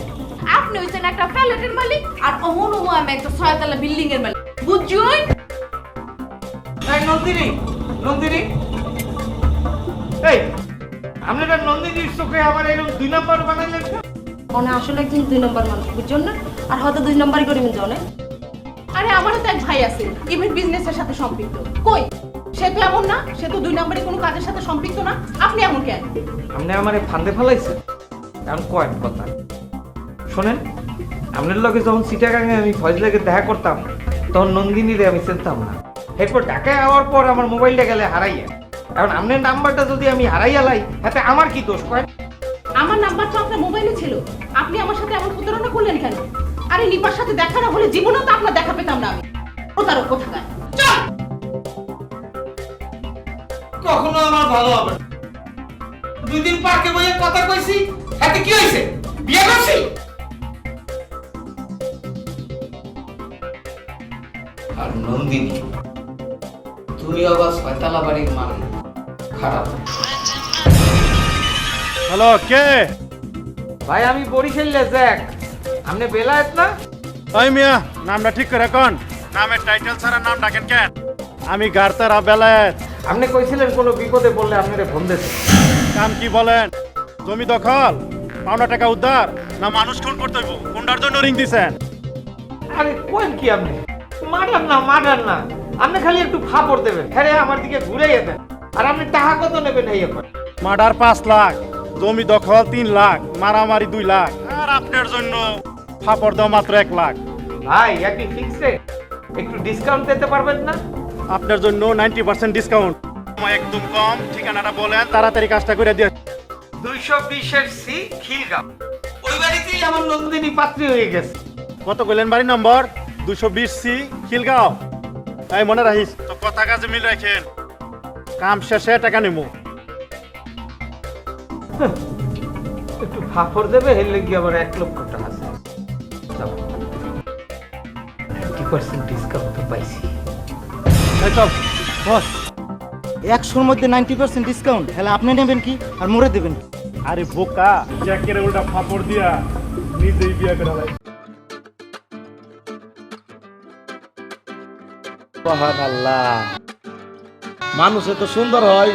আপনি হইছেন একটা ফ্ল্যাটের মালিক আর অহনুমো আমি একটা 6 তলা বিল্ডিং এর মালিক, বুঝছুই? এই নন্দিনী, নন্দিনী, এই আপনারা নন্দিনীর চোখে আমার এরকম 2 নাম্বার বানাইলেন কেন? ওনা আসলে একজন 2 নম্বর মানুষ, বুঝছেন না? আর হয়তো 2 নম্বরই করে মিন জানে। আরে আমারও তো এক ভাই আছে ইভেন্ট বিজনেসের সাথে সম্পৃক্ত। কই, সে তো এমন না, সে তো 2 নম্বরে কোনো কাজের সাথে সম্পৃক্ত না। আপনি এমন কেন? আপনি আমারে ফান্দে ফেলাইছেন। কারণ কয়েক কথা শোনেন, আপনার লগে যখন চিটাগাঙে আমি ফজলাকে দেখা করতাম তখন নন্দিনীরে আমি চিনতাম না। এরপর ঢাকায় যাওয়ার পর আমার মোবাইলটা গেলে হারাইয়া। এখন আপনার নাম্বারটা যদি আমি হারাইয়া লাই, তাতে আমার কি দোষ কয়? আমার নাম্বার তো আপনার মোবাইলে ছিল, আপনি আমার সাথে এমন প্রতারণা করলেন কেন? আরে নিপার সাথে দেখা না হলে জীবনেও তো আপনার দেখা পেতাম না আমি। প্রতারক কোথাকার। চল। কখনো আমার ভালো হবে না। 2 দিন পার্কে বইয়ে কথা কইছি, হাতে কি হইছে? বিয়ে করছি? আর নন্দিনী, তুমি আবার 6 তলা বাড়ির মালিক, খারাপ। হ্যালো, কে? ভাই আমি বরিশালে জ্যাক, আপনি বেলায়েত না? ওই মিয়া, নামটা ঠিক করে কোন? নামের টাইটেল ছাড়া নাম ডাকেন কেন? আমি গারতারা বেলায়েত। আপনি কইছিলেন কোনো বিপদে পড়লে আপনারে ফোন দিতে। কাম কি বলেন? জমি দখল, পাওনা টাকা উদ্ধার, না মানুষ খুন করতে হইব? কোনটার জন্য রিং দিছেন? আরে কোন কি আপনি? মারান না, মারান না। আপনি খালি একটু ফাপড় দেবেন, হ্যাঁ আমার দিকে ঘুরে যেতেন। আর আপনি টাকা কত নেবেন এই এখন? মার্ডার 5 লাখ, জমি দখল 3 লাখ, মারামারি 2 লাখ, আর আপনার জন্য ফাপড় দাও মাত্র 1 লাখ। ভাই একটি ফিক্স রেট, একটু ডিসকাউন্ট দিতে পারবেন না? আপনার জন্য 90% ডিসকাউন্ট। একদম কম, ঠিকানাটা বলেন, তাড়াতাড়ি কাজটা করে দিয়ে। 220 সি খিলগাঁও, ওই বাড়িতেই আমার নন্দিনী পাত্রী হয়ে গেছে। কত কইলেন বাড়ি নম্বর? 220 সি খিলগাঁও। এই মনে রাখিস তো, কথা কাজে মিল রাখেন। কাম শেষে টাকা নেবো। একটু ফাপড় দেবে, হেললে গিয়ে আবার 1 লক্ষ টাকা আছে। 90% ডিসকাউন্ট তো পাইছি। এই চল বস, 100-র মধ্যে 90% ডিসকাউন্ট, তাহলে আপনি নেবেন কি আর মোরে দেবেন কি? আরে বোকা, জ্যাকের উল্টা ফাপড় দিয়া নিজেই বিয়ে করে লাই। সুবহানাল্লাহ, মানুষ এত সুন্দর হয়,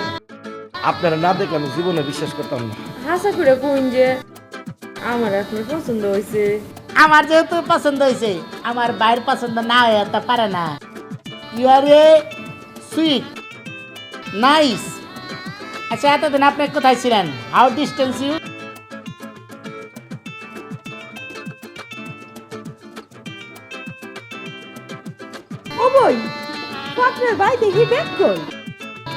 আপনারা না দেখলে আমি জীবনে বিশ্বাস করতাম না। আশা করে কোন যে আমার আপনার পছন্দ হয়েছে। আমার যেহেতু পছন্দ হয়েছে, আমার বাইর পছন্দ না হয়ে তা পারে না। You are a sweet nice. আচ্ছা, এতদিন আপনি কোথায় ছিলেন? How distance you? ও বই পাত্রের ভাই দেখি ব্যাক কর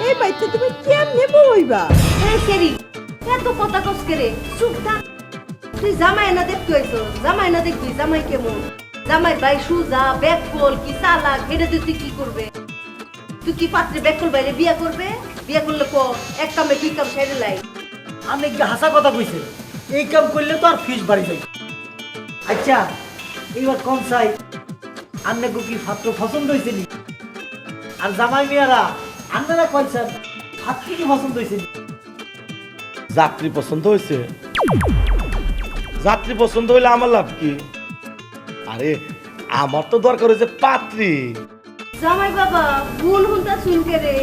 এই বাইতে তুমি কেমনে বইবা এই সেরি এত কথা কস করে চুপ থাক তুই জামাই না দেখতে হইছো জামাই না দেখবি জামাই কেমন জামাই ভাই সুজা ব্যাককল কি চালাক এটা তুই কি করবে তুই কি পাত্রে ব্যাককল বাইরে বিয়া করবে বিয়া করলে কো এক কামে দুই কাম সেরে লাই আপনি কি হাসা কথা কইছেন এই কাম করলে তো আর ফিস বাড়ি যাই আচ্ছা এইবার কোন চাই আন্নে কি ছাত্র পছন্দ হয়েছে নি আর জামাই মিয়ারা আপনারা কইছেন ছাত্র কি পছন্দ হয়েছে নি? যাত্রী পছন্দ হয়েছে যাত্রী পছন্দ হইলে আমার লাভ কি আরে আমার তো দরকার হয়েছে পাত্রী জামাই বাবা ভুল হুনটা শুনকে রে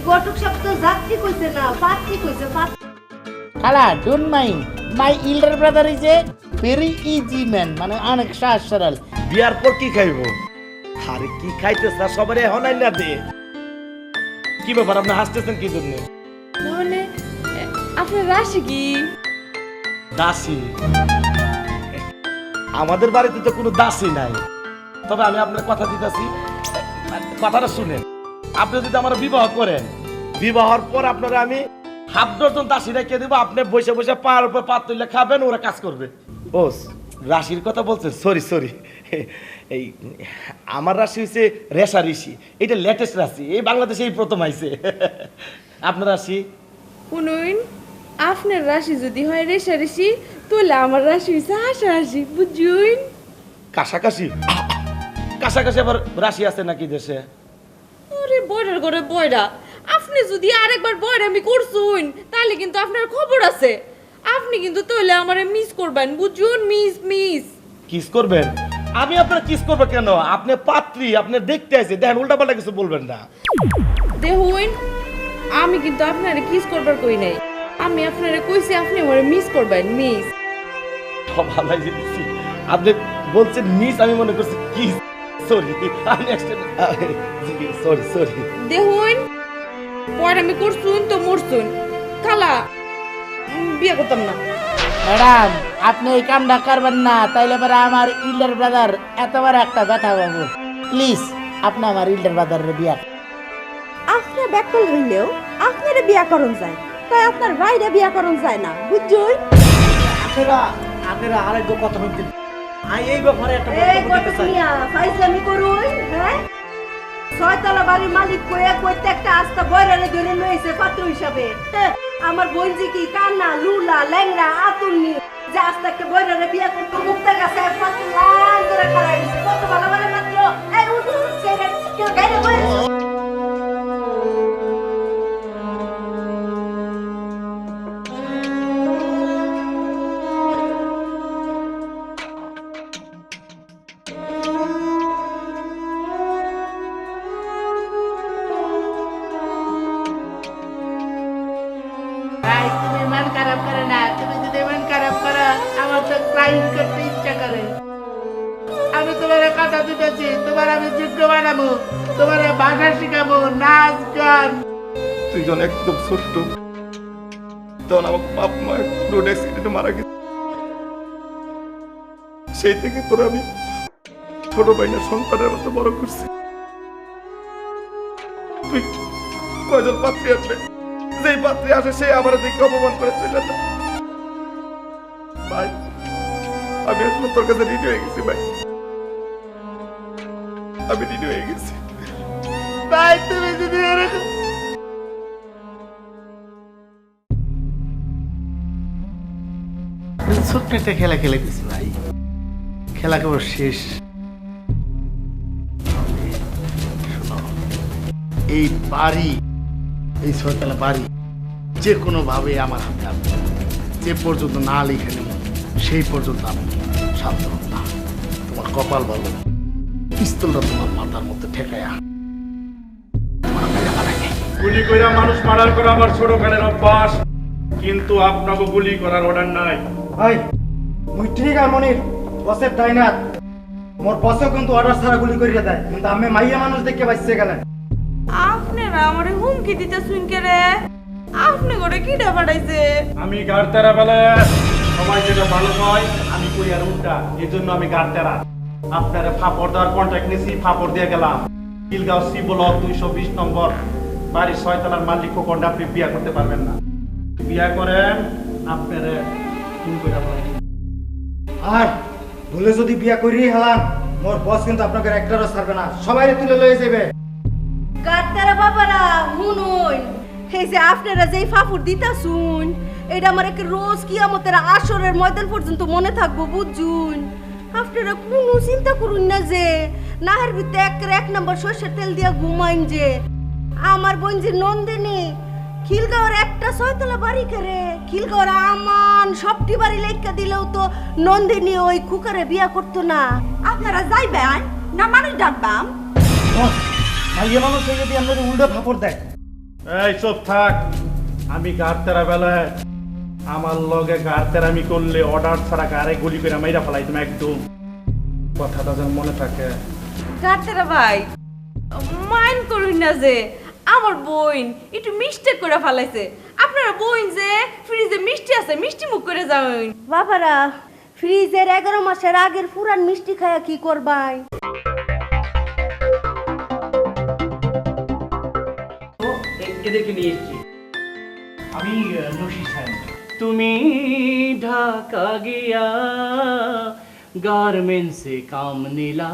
গটক সপ্তাহ যাত্রী কইছে না পাত্রী কইছে পাত্রী খালা don't mind my elder brother is a very easy man মানে অনেক সহজ সরল বিয়ার পর কি খাইব আরে কি খাইতেছ না সবারে হনাই না দে কি ব্যাপার আপনি হাসতেছেন কি জন্য মানে আপনার রাশি কি দাসী আমাদের বাড়িতে তো কোনো দাসী নাই তবে আমি আপনার কথা দিতেছি কথাটা শুনেন আপনি যদি আমার বিবাহ করেন বিবাহর পর আপনারা আমি হাফ ডজন দাসী রেখে দেবো আপনি বসে বসে পার উপর পাত তুলে খাবেন ওরা কাজ করবে ও রাশির কথা বলছেন সরি সরি এই আমার রাশি হচ্ছে রেশা ঋষি এটা লেটেস্ট রাশি এই বাংলাদেশে এই প্রথম আইছে আপনার রাশি শুনুন আপনার রাশি যদি হয় রেশারেশি তাহলে আমার রাশি হইছে হাসাহাসি বুঝুন কাছাকাছি কাছাকাছি আবার রাশি আছে নাকি দেশে আরে বয়রার করে বয়রা আপনি যদি আরেকবার বয়রা আমি করছুন তাহলে কিন্তু আপনার খবর আছে আপনি কিন্তু তাহলে আমারে মিস করবেন বুঝুন মিস মিস কিস করবেন আমি আপনার কিস করবো কেন আপনি পাত্রী আপনি দেখতে আছে দেখেন উল্টাপাল্টা কিছু বলবেন না দেখুন আমি কিন্তু আপনারে কিস করবার কই নাই আমি আপনারে কইছি আপনি আমারে মিস করবেন মিস ভালো জিনিস আপনি বলছেন মিস আমি মনে করছি কিস সরি আমি সরি সরি দেখুন পরে আমি করছুন তো মরছুন খালা বিয়ে করতাম না ম্যাডাম আপনি এই কামটা করবেন না তাইলে পরে আমার ইল্ডার ব্রাদার এতবার একটা ব্যথা পাবো প্লিজ আপনি আমার ইল্ডার ব্রাদারের বিয়া আপনার ব্যাক কল হইলেও আপনারে বিয়া করন যায় তাই আপনার ভাইরে বিয়া করন যায় না বুঝছুন আপনারা আরেক কথা বলতেন এই ব্যাপারে একটা এই বক্তব্য দিতে গটক চাই মিয়া ফাইজলামি করুই হ্যাঁ ছয়তলা বাড়ির মালিক কইয়া কইতে একটা আস্তা বয়রারে ধরে লইছে পাত্র হিসাবে হ্যাঁ, আমার বোনজি কি কান্না লুলা ল্যাংড়া আতুলনি যে আস্তা একটা বয়রারে বিয়া করতে মুক্তা গাছে পাত্র লাল করে খাড়াই দিছে কত ভালো ভালো পাত্র এই উঠু ছেড়ে কেউ গাইলে বয়রা ভাই তুমি মন খারাপ করে না তুমি যদি মন খারাপ করো আমার তো ক্রাইম করতে ইচ্ছা করে আমি তোমার কথা দিতেছি তোমার আমি যোগ্য বানাবো তোমার ভাষা শিখাবো নাচ গান তুই যখন একদম ছোট্ট তখন আমার বাপ মা রোড অ্যাক্সিডেন্টে মারা গেছে সেই থেকে তোর আমি ছোট ভাইনা সন্তানের মতো বড় করছি তুই কয়জন পাত্রী আসবে যেই পাত্রী আসে সে আমার দিকে অপমান করে চলে যায় ভাই আমি আসলে তোর কাছে রেডি হয়ে গেছি ভাই আমি রেডি হয়ে গেছি ভাই তুমি যদি এরকম ছোট্ট একটা খেলা খেলে দিছি ভাই খেলা কেবল শেষ শোনো, এই বাড়ি এই ছয়তলা বাড়ি যে কোনো ভাবে আমার হাতে আসবে যে পর্যন্ত না লিখে নেব সেই পর্যন্ত আমি শান্ত হব না তোমার কপাল ভালো পিস্তলটা তোমার মাথার মধ্যে ঠেকায়া গুলি কইরা মানুষ মারার করা আমার ছোটখানের অভ্যাস কিন্তু আপনাকে গুলি করার অর্ডার নাই ভাই মুই ঠিক আর মনির বসের তাই না মোর বসও কিন্তু অর্ডার ছাড়া গুলি করিয়া দেয় কিন্তু আমি মাইয়া মানুষ দেখে বাঁচছে গেলেন আপনারা আমারে হুমকি দিতে শুনকে রে আপনি করে কিটা পাঠাইছে আমি গাড়তেরা বলে সবাই যেটা ভালো হয় আমি কই আর উল্টা এই জন্য আমি গাড়তেরা আপনারা ফাপড় দেওয়ার কন্ট্যাক্ট নিছি ফাপড় দিয়ে গেলাম খিলগাঁও সি ব্লক 220 নম্বর বাড়ির 6 তলার মালিক খোকন আপনি বিয়া করতে পারবেন না। বিয়া করেন আপনারে খুন করে বলেন। আর ভুলে যদি বিয়া করি হেলান মোর বস কিন্তু আপনাকে একটারও ছাড়বে না, সবাই তুলে লয়ে যাবে। কাটারা বাবারা হুনুন, এই যে আপনারা যেই ফাফুর দিতা শুন, এটা আমার এক রোজ কিয়ামতের আসরের ময়দান পর্যন্ত মনে থাকবো বুঝুন। আপনারা কোনো চিন্তা করুন না যে নাহের ভিতরে এক নম্বর সর্ষের তেল দিয়া ঘুমাইন যে আমার বোন যে নন্দিনী খিলগাঁওর একটা 6 তলা বাড়ি করে খিলগাঁওর আমান সবটি বাড়ি লেখা দিলেও তো নন্দিনী ওই কুকারে বিয়া করতো না। আপনারা যাইবেন না মানুষ ডাকবাম? বস মাইয়া মানুষ হয়ে যদি আমরা উল্টো ফাপড় দেয়। এই চুপ থাক। আমি গাড় তেরা বেলায় আমার লগে গাড় তেরামি করলে অর্ডার ছাড়া গাড়ে গুলি করে মাইরা ফেলাই তুমি একদম। কথাটা যেন মনে থাকে। কাটারা ভাই মাইন্ড করুন না যে আমার বোন একটু মিস্টেক করে ফেলাইছে। আপনারা বোন যে ফ্রিজে মিষ্টি আছে মিষ্টি মুখ করে যাবেন। বাবারা ফ্রিজের 11 মাসের আগের পুরান মিষ্টি খায়া কি করবাই? এদেরকে নিয়ে এসেছি। আমি নসি সাহেব। তুমি ঢাকা গিয়া গার্মেন্টসে কাম নিলা,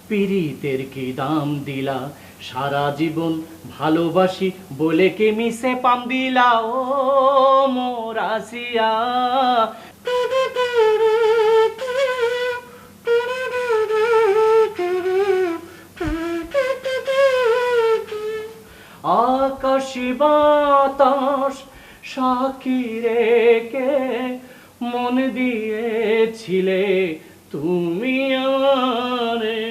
পিরিতের কি দাম দিলা, সারা জীবন ভালোবাসি বলে কি মিশে পাম দিলা ও মোরাসিয়া। আকাশি বাতাস সাক্ষী রেখে মন দিয়েছিলে তুমি আমারে।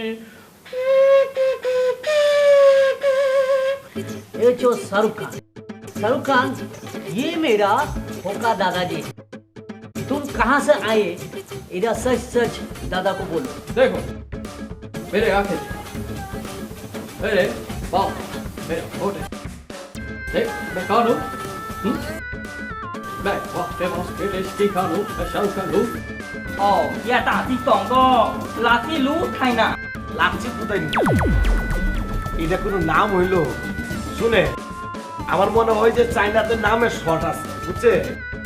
ये जो शाहरुख खान ये मेरा होका दादाजी। तुम कहाँ से आए? इधर सच सच दादा को बोलो। দেখো मेरे आंखें मेरे पाँव मेरे होठ देख मैं कौन हूँ मैं बहुत फेमस ब्रिटिश दिखान हूँ मैं शाहरुख खान हूँ 哦，呀，大地广告，垃圾路开না লাগছে কোথায়? এটা কোনো নাম হইলো? শুনে আমার মনে হয় যে চাইনাতে নামের শর্ট আছে, বুঝছে?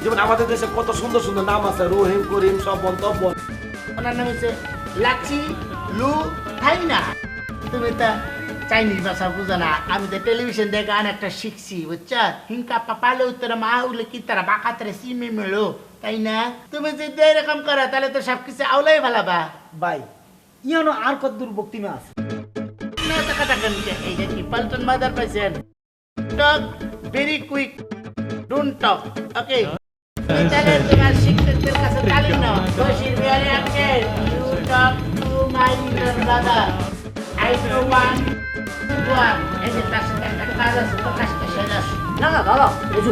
যেমন আমাদের দেশে কত সুন্দর সুন্দর নাম আছে, রহিম করিম সব বন্তব্য। ওনার নাম হচ্ছে লাচ্ছি লু থাইনা। তুমি তো চাইনিজ ভাষা বুঝো না, আমি তো টেলিভিশন দেখে অনেকটা শিখছি বুঝছো। হিংকা পাপালে উত্তরে মা উলে কি তারা বাঁকাতরে সিমে মেলো, তাই না? তুমি যদি এরকম করো তাহলে তো সবকিছু আউলাই ভালাবা। ভাই ইয়ানো আর কত দূর বক্তিমা আছে? না টাকা এইটা কি পাল্টন বাজার পাইছেন? Talk very quick, don't talk, okay? তাহলে তোমার শিক্ষকদের কাছে তালিম নাও। Bashir Bihari uncle, you talk to my brother. I do one. এই যে তার সাথে একটা কাজ আছে, তো কাজটা সেরে আসো। না না দাদা এই যে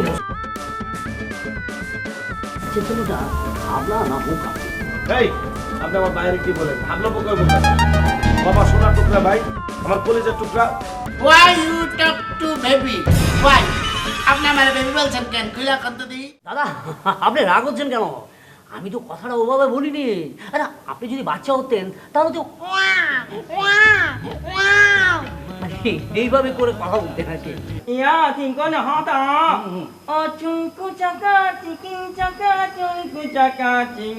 চেতনটা ভাবলা না বোকা। এই আপনি আমার বাইরে কি বলেন? ভাবলো পোকা বোকা। বাবা সোনার টুকরা ভাই, আমার কলেজের টুকরা। Why you talk to baby? Why? আপনি আমার বেবি বলছেন কেন? খুলা কত দিই। দাদা আপনি রাগ হচ্ছেন কেন? আমি তো কথাটা ওভাবে বলিনি। আরে আপনি যদি বাচ্চা হতেন তাহলে তো এইভাবে করে কথা বলতেন আর কি। ইয়া চিঙ্কো না হাতা ও চুঙ্কু চাকা চিকিং চাকা চুঙ্কু চাকা চিং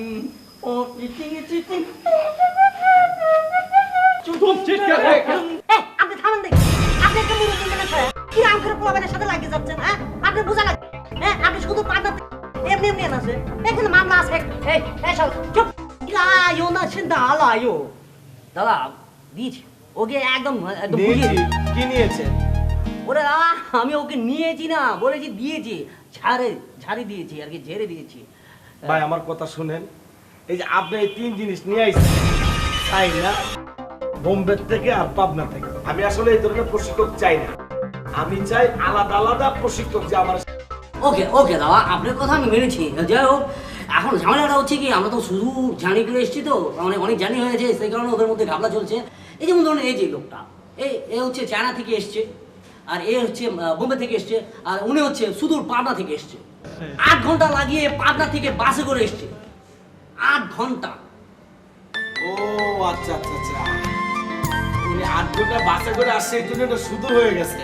ও চিচিং চিচিং চুপ চিৎকার রে আপনি থামেন দেখি, আপনি একটা মুরুখ কিনে খায় কি রাম করে পোলাবেনের সাথে লাগিয়ে যাচ্ছেন? হ্যাঁ আপনি বুঝা লাগে? হ্যাঁ আপনি শুধু পাটা এমনি এমনি আছে, এখানে মামলা আছে। এই এই সব চুপ। ইয়ো না চিন্তা আলা ইয়ো। দাদা দিয়েছি ওকে একদম একদম বুঝিয়ে দিই। কি নিয়েছে? ওরে আমি ওকে নিয়েছি না, বলেছি দিয়েছি, ঝাড়ি দিয়েছি আর কি, ঝেড়ে দিয়েছি। ভাই আমার কথা শুনেন, এই যে আপনি এই 3 জিনিস নিয়ে আইছেন, তাই না? বোম্বে থেকে আর পাবনা থেকে। আমি আসলে এই ধরনের প্রশিক্ষক চাই না, আমি চাই আলাদা আলাদা প্রশিক্ষক যে আমার। ওকে ওকে দাদা আপনার কথা আমি মেনেছি। যাই হোক এখন ঝামেলাটা হচ্ছে কি, আমরা তো শুধু জানি করে এসেছি, তো অনেক জানি হয়েছে, সেই কারণে ওদের মধ্যে ঘাবলা চলছে। এই যেমন ধরুন এই যে লোকটা, এ হচ্ছে চায়না থেকে এসছে, আর এ হচ্ছে বোম্বে থেকে এসছে, আর উনি হচ্ছে সুদূর পাবনা থেকে এসছে। 8 ঘন্টা লাগিয়ে পাবনা থেকে বাসে করে এসছে, 8 ঘন্টা। ও আচ্ছা আচ্ছা আচ্ছা, উনি 8 ঘন্টা বাসে করে আসছে এই জন্য এটা শুধু হয়ে গেছে।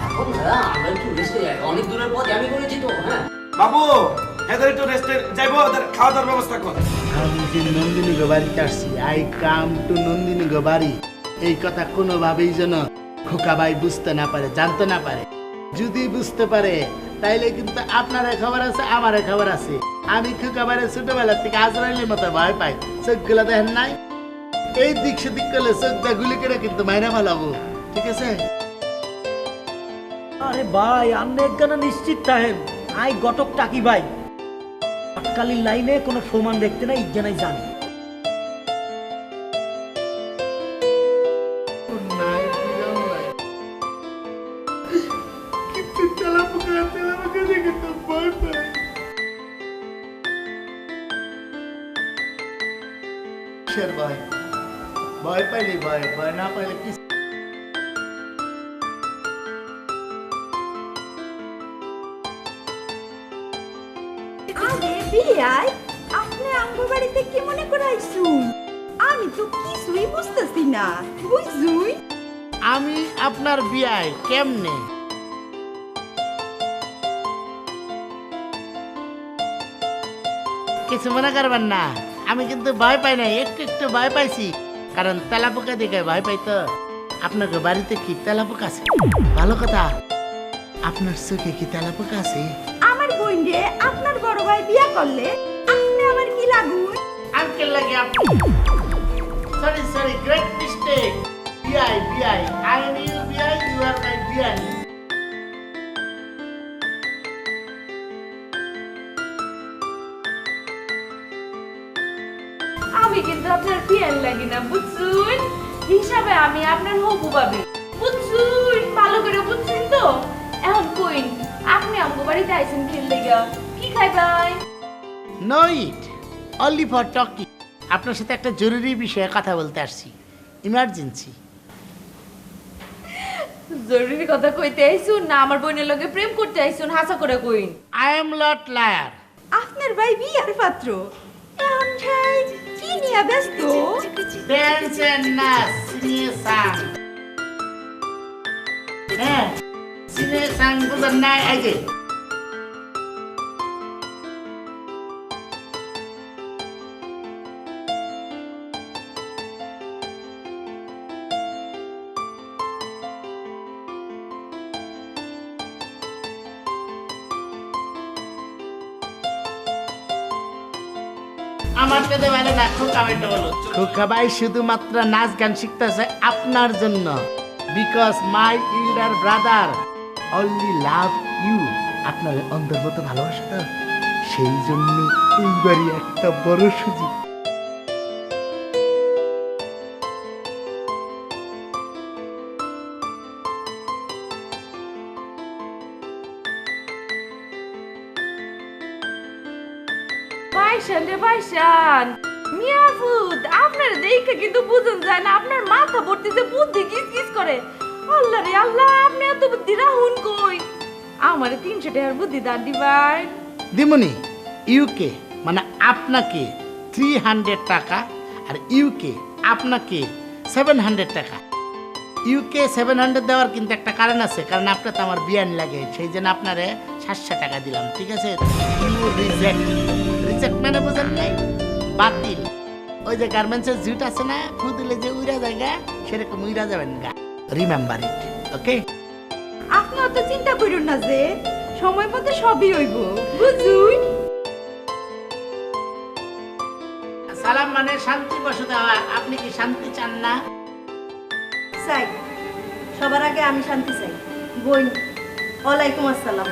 এখন আমরা একটু রেস্টে যাই, অনেক দূরের পথ আমি করেছি তো। হ্যাঁ বাবু এদের একটু রেস্টে যাইবো, ওদের খাওয়া দাওয়ার ব্যবস্থা কর। আমি যে নন্দিনী গো বাড়িতে আসছি, আই কাম টু নন্দিনী গো বাড়ি, এই কথা কোনোভাবেই যেন খোকাবাই বুঝতে না পারে, জানতে না পারে। যদি বুঝতে পারে তাইলে কিন্তু আপনার খবর আছে, আমার খবর আছে। আমি খোকাবাইয়ের ছোটবেলা থেকে আজরাইলের মতো ভয় পাই। চোখগুলো দেখেন নাই, এই দিক সেদিক করলে চোখটা গুলি করে কিন্তু মাইরা ফেলাবো, ঠিক আছে? আরে ভাই আপনি একখানা নিশ্চিত থাকেন, আই ঘটক টাকি ভাই তৎকালীন লাইনে কোনো প্রমাণ দেখতে নাই, ইজ্ঞানাই জানি। ভয় ভয় পাইলে ভয়, ভয় না পাইলে কি? আরে বিয়াই, আপনি আমগো বাড়িতে কি মনে করাইছুন? আমি তো কিছুই বুঝতেছি না, বুঝুই? আমি আপনার বিয়ায় কেমনে? কিছু মনে করবেন না, আমি কিন্তু ভয় পাই না, একটু একটু ভয় পাইছি, কারণ তেলাপোকা দেখে ভয় পাই তো। আপনাকে বাড়িতে কি তেলাপোকা আছে? ভালো কথা, আপনার চোখে কি তেলাপোকা আছে? আমার বোন রে আপনার বড় ভাই বিয়া করলে আপনি আমার কি লাগুন? আঙ্কেল লাগে আপনি। Sorry sorry, great mistake. বিআই বিআই, আই এম ইউ বিআই, ইউ আর মাই বিআই। আমি কিন্তু আপনার পিয়ার লাগি না, বুঝছুন? হিসাবে আমি আপনার হবু ভাবি, বুঝছুন? ভালো করে বুঝছেন তো? এখন কইন, আপনি আমগো বাড়িতে আইছেন খেললে গিয়া, কি খাইবাই? No eat, only for talking. আপনার সাথে একটা জরুরি বিষয়ে কথা বলতে আসছি, ইমার্জেন্সি। জরুরি কথা কইতে আইছুন না আমার বোনের লগে প্রেম করতে আইছুন? হাসা করে coin. I am not liar. আপনার ভাই বিয়ার পাত্র, এখন ঠাই কি নিয়ে ব্যস্ত? ড্যান্স এন্ড নাচ, সিনে সাং। হ্যাঁ, সিনে সাং বুঝেন না? এই যে আমার পেতে মানে না, খোকা ভাইটা বলো। খোকা ভাই শুধুমাত্র নাচ গান শিখতেছে আপনার জন্য, because my elder brother only love you. আপনার অন্তর্গত ভালোবাসা তো, সেই জন্য এইবারই একটা বড় সুযোগ। বাইশান রে বাইশান, মিয়াফুদ আপনার দেখে কিন্তু বুঝন যায় না, আপনার মাথা ভর্তি যে বুদ্ধি কিস কিস করে। আল্লাহ রে আল্লাহ, আপনি এত বুদ্ধি রাহুন কই? আমারে 300 টাকার বুদ্ধি দাঁড় দিবাই। দিমনি, ইউকে মানে আপনাকে 300 টাকা, আর ইউকে আপনাকে 700 টাকা। ইউকে 700 দেওয়ার কিন্তু একটা কারণ আছে, কারণ আপনার তো আমার বিয়ান লাগে, সেই জন্য আপনারে 700 টাকা দিলাম, ঠিক আছে? রিজেক্ট, রিজেক্ট মানে বুঝেন নাই? বাতিল। ওই যে গার্মেন্টসের জুট আছে না, ফু দিলে যে উইরা জায়গা, সেরকম উইরা যাবেন গা। রিমেম্বার ইট, ওকে? আপনি অত চিন্তা করুন না, যে সময় মতো সবই হইব, বুঝুই? সালাম মানে শান্তি বসে দেওয়া, আপনি কি শান্তি চান না? চাই, সবার আগে আমি শান্তি চাই। বোন, ওয়ালাইকুম আসসালাম।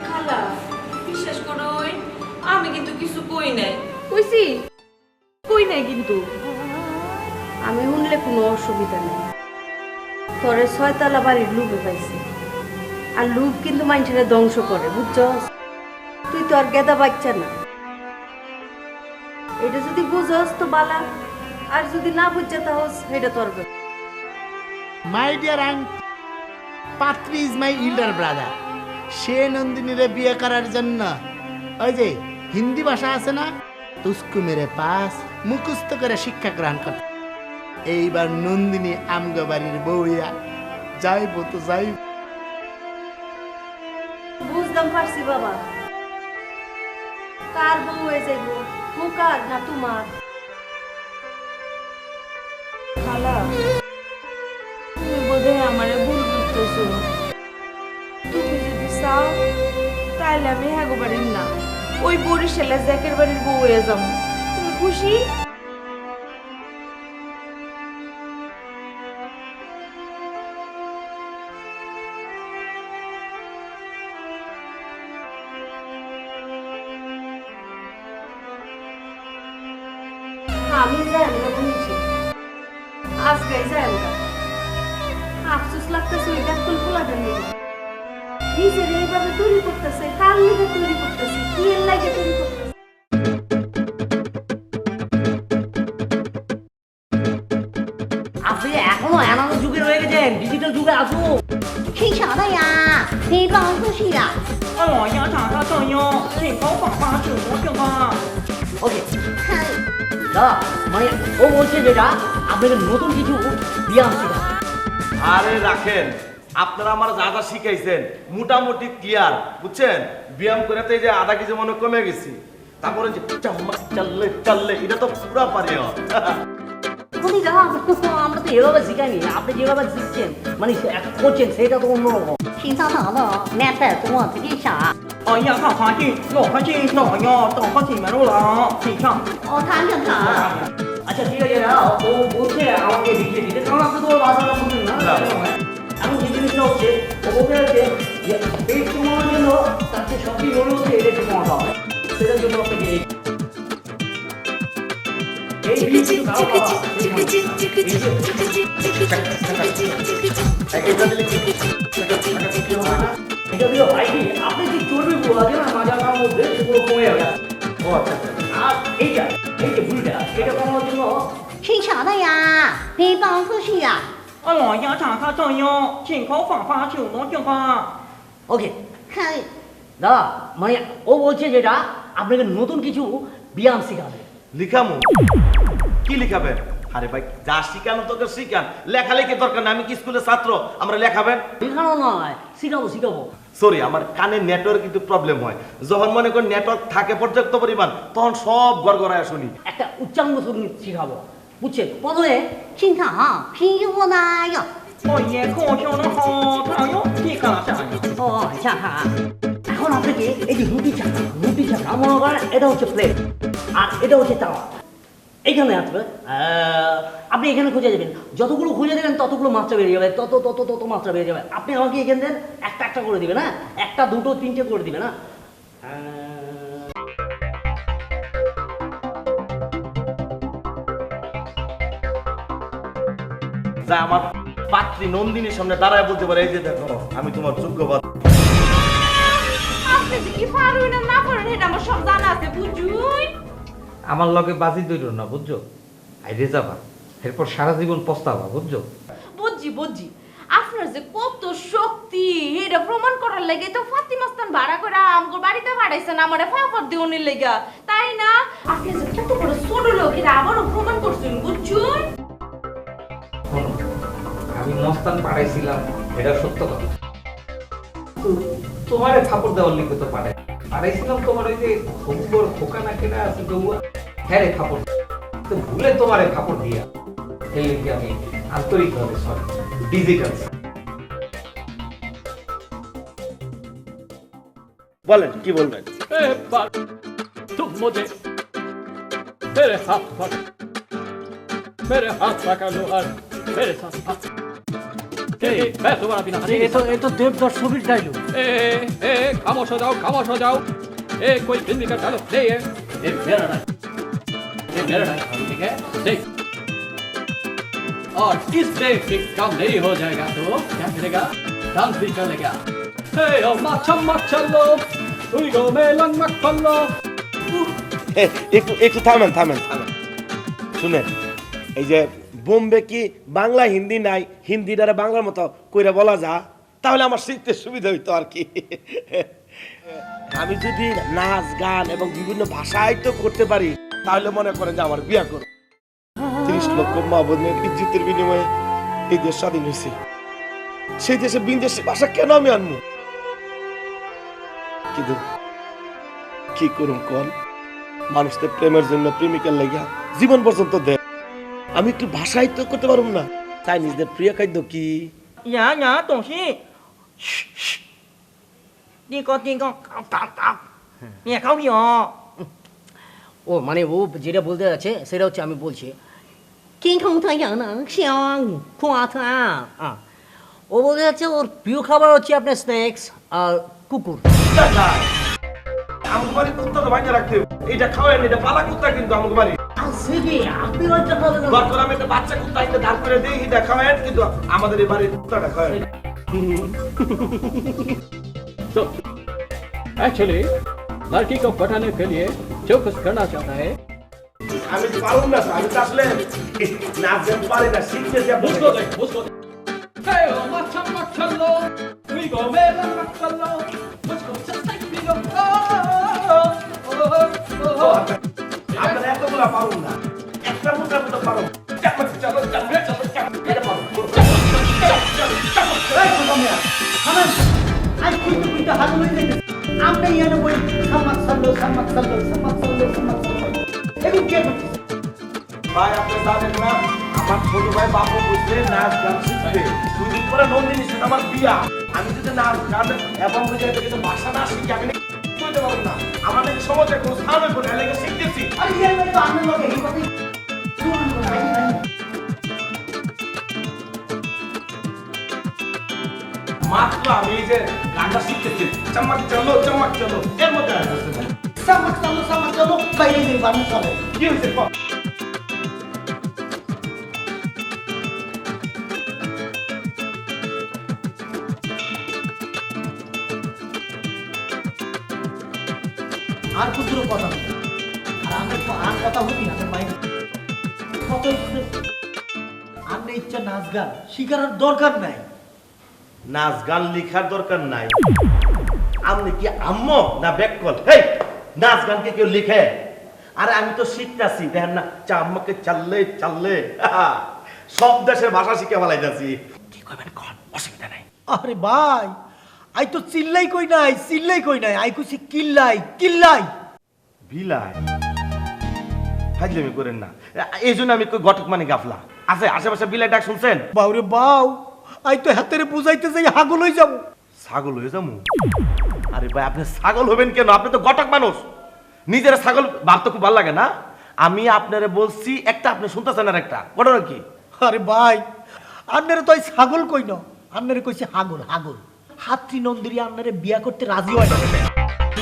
খালা বিশ্বাস করুন, আমি কিন্তু কিছু কই নাই। কইছি? কই নাই কিন্তু। আমি শুনলে কোনো অসুবিধা নেই, তোরে 6 তলা বাড়ির লুবে পাইছি, আর লুব কিন্তু মানুষের ধ্বংস করে, বুঝছস? তুই তো আর গেদা বাচ্চা না, এটা যদি বুঝস তো বালা, আর যদি না বুঝতে তাহস এটা তোর ব্যাপার। মাই ডিয়ার আঙ্কেল, পাত্রী ইজ মাই ইল্ডার ব্রাদার। সে নন্দিনীরে বিয়ে করার জন্য ওই যে হিন্দি ভাষা আছে না, তো উস্কু মেরে পাস মুখস্থ করে শিক্ষা গ্রহণ করতে। এইবার নন্দিনী আমগো বাড়ির বউয়া যাইব তো যাইব। বুঝলাম পারছি বাবা, কার বউ হয়ে যাইব, মুকার না তোমার? খালা তুমি বোধহয় আমারে ভুল বুঝতেছো। তুমি যদি চাও তাহলে আমি হ্যাগো বাড়ির না, ওই বরিশালের জ্যাকের বাড়ির বউ হয়ে যাবো। তুমি খুশি? আমি যাই না বলছি, আজকে যাই না। আফসোস লাগতেছে ওই ব্যাকুল ফুলাদের নিয়ে। নিজের এইভাবে তৈরি করতেছে, কার লেগে তৈরি করতেছে, কি এর লাগে তৈরি করতেছে? আপনি এখনো অ্যানালগ যুগে রয়ে গেছেন, ডিজিটাল যুগে আসুন। 谁傻的呀？你帮助谁呀？ 我要长大这样，这高仿发是我这个。ওকে দাদা, মানে ও বলছে যেটা আপনাকে নতুন কিছু ব্যায়াম শেখা। আরে রাখেন, আপনারা আমার যা যা শিখাইছেন মোটামুটি ক্লিয়ার, বুঝছেন? ব্যায়াম করে তো এই যে আধা কেজি মনে কমে গেছি। তারপরে যে চাললে চাললে এটা তো পুরা পারি। তুমি দাদা আমরা তো এভাবে শিখাইনি, আপনি যেভাবে শিখছেন মানে করছেন সেটা তো অন্যরকম। 平常好了，那带多自己傻。 哎呀，看环境，老环境，老呀，到环境没路了，请上。哦，谈正常。 আচ্ছা ঠিক আছে দাদা, ও বলছে আমাকে লিখে দিতে, কারণ আপনি তো ভাষাটা বুঝলেন না। এখন যে জিনিসটা হচ্ছে ও বলতে হচ্ছে যে পেট কমানোর জন্য তার চেয়ে সবচেয়ে বড় হচ্ছে এটা একটু কমাতে হবে। সেটার জন্য আপনাকে এই ভিডিও এটা দিও ভাই, আপনি যে চর্বি গুলো আছে না মাজার মধ্যে সেগুলো কমে যাবে। ও আচ্ছা, আর এইটা এই যে ভুলটা এটা কমানোর জন্য 谁傻的呀？你帮助谁呀？ 我要长大这样，健康方法就能健康。ওকে 看， দাদা, মানে ও বলছে যেটা আপনাকে নতুন কিছু ব্যায়াম শেখাবে। লিখামু? কি লিখাবেন? আরে ভাই যা শিখানো তোকে শিখান, লেখালেখি দরকার না। আমি কি স্কুলের ছাত্র আমরা লেখাবেন? শেখানো নয়, শিখাবো শিখাবো। সরি, আমার কানে নেটওয়ার্ক কিন্তু প্রবলেম হয়। যখন মনে করেন নেটওয়ার্ক থাকে পর্যাপ্ত পরিমাণ, তখন সব গড়গড়ায় শুনি। একটা উচ্চাঙ্গ সঙ্গীত শিখাবো, বুঝছেন? প্রথমে 经常平我那呀。 ওয়ে কোশন হঠায় টিকা চাই। 哦，下哈。 এখন আপনাকে এই যে রুটি চাকা মনে করেন এটা হচ্ছে প্লেট আর এটা হচ্ছে তাওয়া। এইখানে আসবে, আপনি এখানে খুঁজে যাবেন, যতগুলো খুঁজে দেবেন ততগুলো মাত্রা বেড়ে যাবে, তত মাত্রা বেড়ে যাবে। আপনি আমাকে এখান দেন একটা একটা করে দিবেন, হ্যাঁ? একটা দুটো তিনটে করে দিবেন, না? যা আমার পাত্রী নন্দিনীর সামনে দাঁড়ায় বলতে পারে, এই যে দেখো আমি তোমার যোগ্যবাদ। আপনি যে কি পারুন না না পারুন এটা আমার সব জানা আছে, বুঝুন? আমার লগে বাজি দইল না, বুঝছো? আইরে যাবা, এরপর সারা জীবন পস্তাবা, বুঝছো? বুঝছি আপনার যে কত শক্তি এটা প্রমাণ করার লাগে তো ফাতিমাস্তান ভাড়া করে আমগো বাড়িতে পাঠাইছেন আমারে ফাফর দিওনের লাগা, তাই না? আপনি যে কত বড় ছোট লোক এটা আবারও প্রমাণ করছেন, বুঝছুন? শোনো, আমি মস্তান পাঠাইছিলাম, এটা সত্য কথা। তোমারে থাপড় দেওয়ার লিখে তো পাঠাইছিলাম তোমার ওই যে খবর খোকা না কেনা আছে গৌয়া, হ্যাঁ রে থাপড়, তো ভুলে তোমারে থাপড় দিয়া এই লিখে আমি আন্তরিকভাবে সরি। ডিজিটাল বলেন কি বলবেন? तुम मुझे मेरे हाथ पकड़ लो और मेरे साथ मैं तुम्हारा बिना এ তো দেবদাস ছবির ডায়লগ। खामोश हो जाओ कोई फिल्म का डायलॉग नहीं है, ये मेरा डायलॉग, ठीक है? देख, और इस देख के काम नहीं हो जाएगा तो क्या करेगा? डांस भी चलेगा। ओ माचलो তুই গো মেলন মাখলো। একটু থামেন। শুনেন, এই যে বোম্বে কি বাংলা হিন্দি নাই, হিন্দিটারে বাংলার মতো কইরা বলা যা, তাহলে আমার শিখতে সুবিধা হইতো আর কি। আমি যদি নাচ গান এবং বিভিন্ন ভাষায় তো করতে পারি, তাহলে মনে করেন যে আমার বিয়া করো। 30 লক্ষ মা বোনের ইজ্জতের বিনিময়ে এই দেশ স্বাধীন হয়েছে। সেই দেশে বিদেশি ভাষা কেন আমি আনবো? কিন্তু কি করুন কল, মানুষদের প্রেমের জন্য প্রেমিকার লাগিয়া জীবন পর্যন্ত দেয়। আমি একটু ভাষাই তো করতে পারবো না। চাইনিজদের প্রিয় খাদ্য কি? 呀呀，东西，嘘嘘，这个，你也搞不了。ও মানে ও যেটা বলতে যাচ্ছে সেটা হচ্ছে আমি বলছি ও বলতে যাচ্ছে ওর প্রিয় খাবার হচ্ছে আপনার স্ন্যাক্স আর কুকুর। আমার বাড়ি কুত্তা তো ভাঙে রাখতে এটা খাওয়ান, এটা পালা কুত্তা কিন্তু আমার বাড়ি। আপনি ওইটা খাবেন না। দরকার আমি একটা বাচ্চা কুত্তা এনে দাঁড় করে দিই, এটা খাওয়ান, কিন্তু আমাদের এই বাড়ির কুত্তাটা খাওয়ান। तो एक्चुअली लड़की को पटाने के लिए जो कुछ करना चाहता है আমি পারুম না, আমি তো আসলে নাচ গান পারি না, শিখতে যাব। उसको देख Hey oh machallo we go melang machallo musko chastai pigo আপনারা এতগুলো পারুম না, একটা মুখের মতো পারুম। চলো চলো চলো এটা পারুম। এই কময়া থামেন আজ কুইতে হাত লইতে আপনি এনে বই সামাক সাল্লো এগুলো কে করছে? ভাই আপনি জানেন না, আমার ছোট ভাই বাপু বলছে নাচ গান শিখবে। 2 দিন পরে নন্দিনী সাথে আমার বিয়া। আমি যদি নাচ গান এবং কিন্তু ভাষা না শিখি আমি করতে পারবো না। আমার নাকি সমাজে কোনো স্থান হয়ে পড়ে এলাকা শিখতেছি। আরে ইয়ার মানে তো আপনার লগে এই কথা মাত্র আমি এই যে গানটা শিখতেছি, চমক চলো এর মধ্যে আসছে। সামাক সাল্লো বাইরে দিয়ে বানু চলে। কি হয়েছে? আর কুতুর কথা বলে। আর আমরা তো আর কথা বলি না মাইন্ড কত আপনি ইচ্ছা নাচ গান শিখার দরকার নাই। নাচ গান লেখার দরকার নাই। আপনি কি আম্মু না ব্যাককল? হেই, নাচ গানকে কেউ লিখে? আরে আমি তো শিখতাছি, দেখেন না চাম্মাকে চাললে সব দেশের ভাষা শিখে ফেলাইতাছি। কি কইবেন কোন? অসুবিধা নাই। আরে ভাই আই তো চিল্লাই কই নাই আই কইছি কিল্লাই বিলাই ফাজলামি করেন না, এই জন্য আমি ঘটক মানে গাফলা আছে। আশেপাশে বিলাই ডাক শুনছেন? বাউরে বাউ আই তো হাতেরে বুঝাইতে যাই হাগল হই যাব। ছাগল হয়ে যাবো? আরে ভাই আপনি ছাগল হবেন কেন? আপনি তো ঘটক মানুষ, নিজের ছাগল ভাবতে খুব ভালো লাগে না? আমি আপনারে বলছি একটা, আপনি শুনতেছেন আর একটা। ঘটনা কি? আরে ভাই আপনারে তো ছাগল কই না, আপনারে কইছে হাগল। হাতৃ নন্দিনী আপনারে বিয়া করতে রাজি হয় না।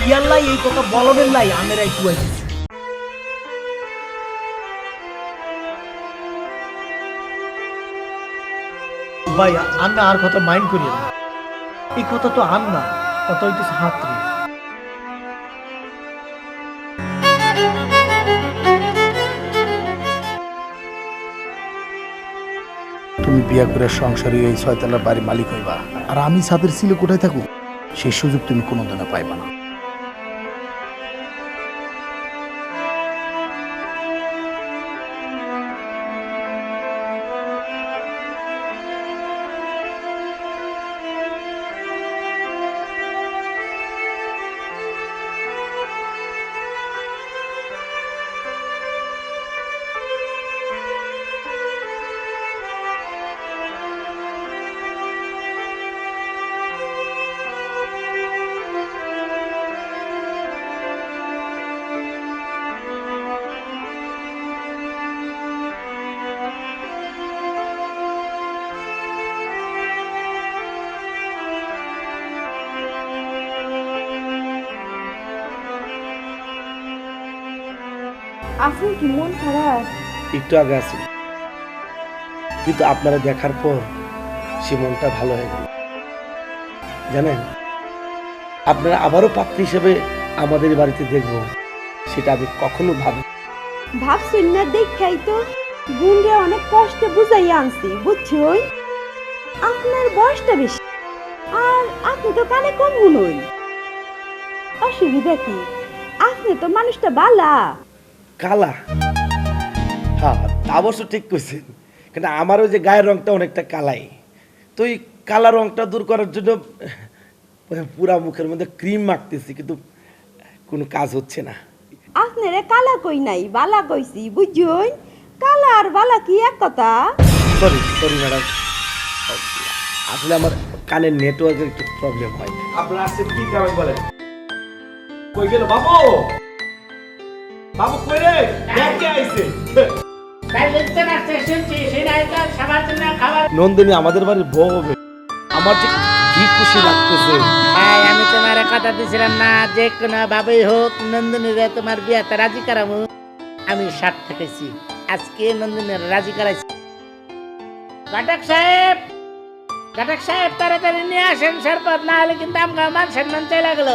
ইয়াল্লাই এই কথা বলবেন লাই আপনারা একটু আইছে। ভাই আন্না আর কথা মাইন্ড করিয়ে না, এই কথা তো আন্না কথা হইতেছে হাতৃ। তুমি বিয়া করে সংসারী এই 6 তলার বাড়ির মালিক হইবা, আর আমি ছাদের ছিলে কোথায় থাকু সেই সুযোগ তুমি কোনোদিনও পাইবা না। আসুন কি মন খারাপ? একটু আগে আছি, কিন্তু আপনারা দেখার পর সে মনটা ভালো হয়ে গেল। জানেন, আপনারা আবারও পাত্রী হিসেবে আমাদের বাড়িতে দেখবো, সেটা আমি কখনো ভাবছুন না দেখাই তো গুণরে অনেক কষ্টে বুঝাই আনছি, বুঝছুন? আপনার বয়সটা বেশি আর আপনি তো কানে কম গুণই। অসুবিধা কি? আপনি তো মানুষটা বালা, কালা? হ্যাঁ, তা অবশ্য ঠিক কইছেন, কিন্তু আমার ওই যে গায়ের রংটা অনেকটা কালাই। তো এই কালা রংটা দূর করার জন্য পুরা মুখের মধ্যে ক্রিম মাখতেছি, কিন্তু কোনো কাজ হচ্ছে না। আপনারে কালা কই নাই, বালা কইছি, বুঝছুন? কালা আর বালা কি এক কথা? সরি সরি ম্যাডাম, আসলে আমার কানের নেটওয়ার্কের একটু প্রবলেম হয়। আপনার আসছে কি কারণ বলেন? কই গেল বাবু? বাবু কই রে? কে আইছে? নন্দিনী আমাদের বাড়ির বউ হবে, আমার যে কি খুশি লাগতেছে। আমি তোমার কথা দিছিলাম না, যে কোনো ভাবেই হোক নন্দিনীরে তোমার বিয়াতে রাজি করাবো। আমি সাত থেকেছি, আজকে নন্দিনীর রাজি করাইছি। ঘটক সাহেব, ঘটক সাহেব, তাড়াতাড়ি নিয়ে আসেন শরবত, না হলে কিন্তু আমার মান সম্মান চলে গেল।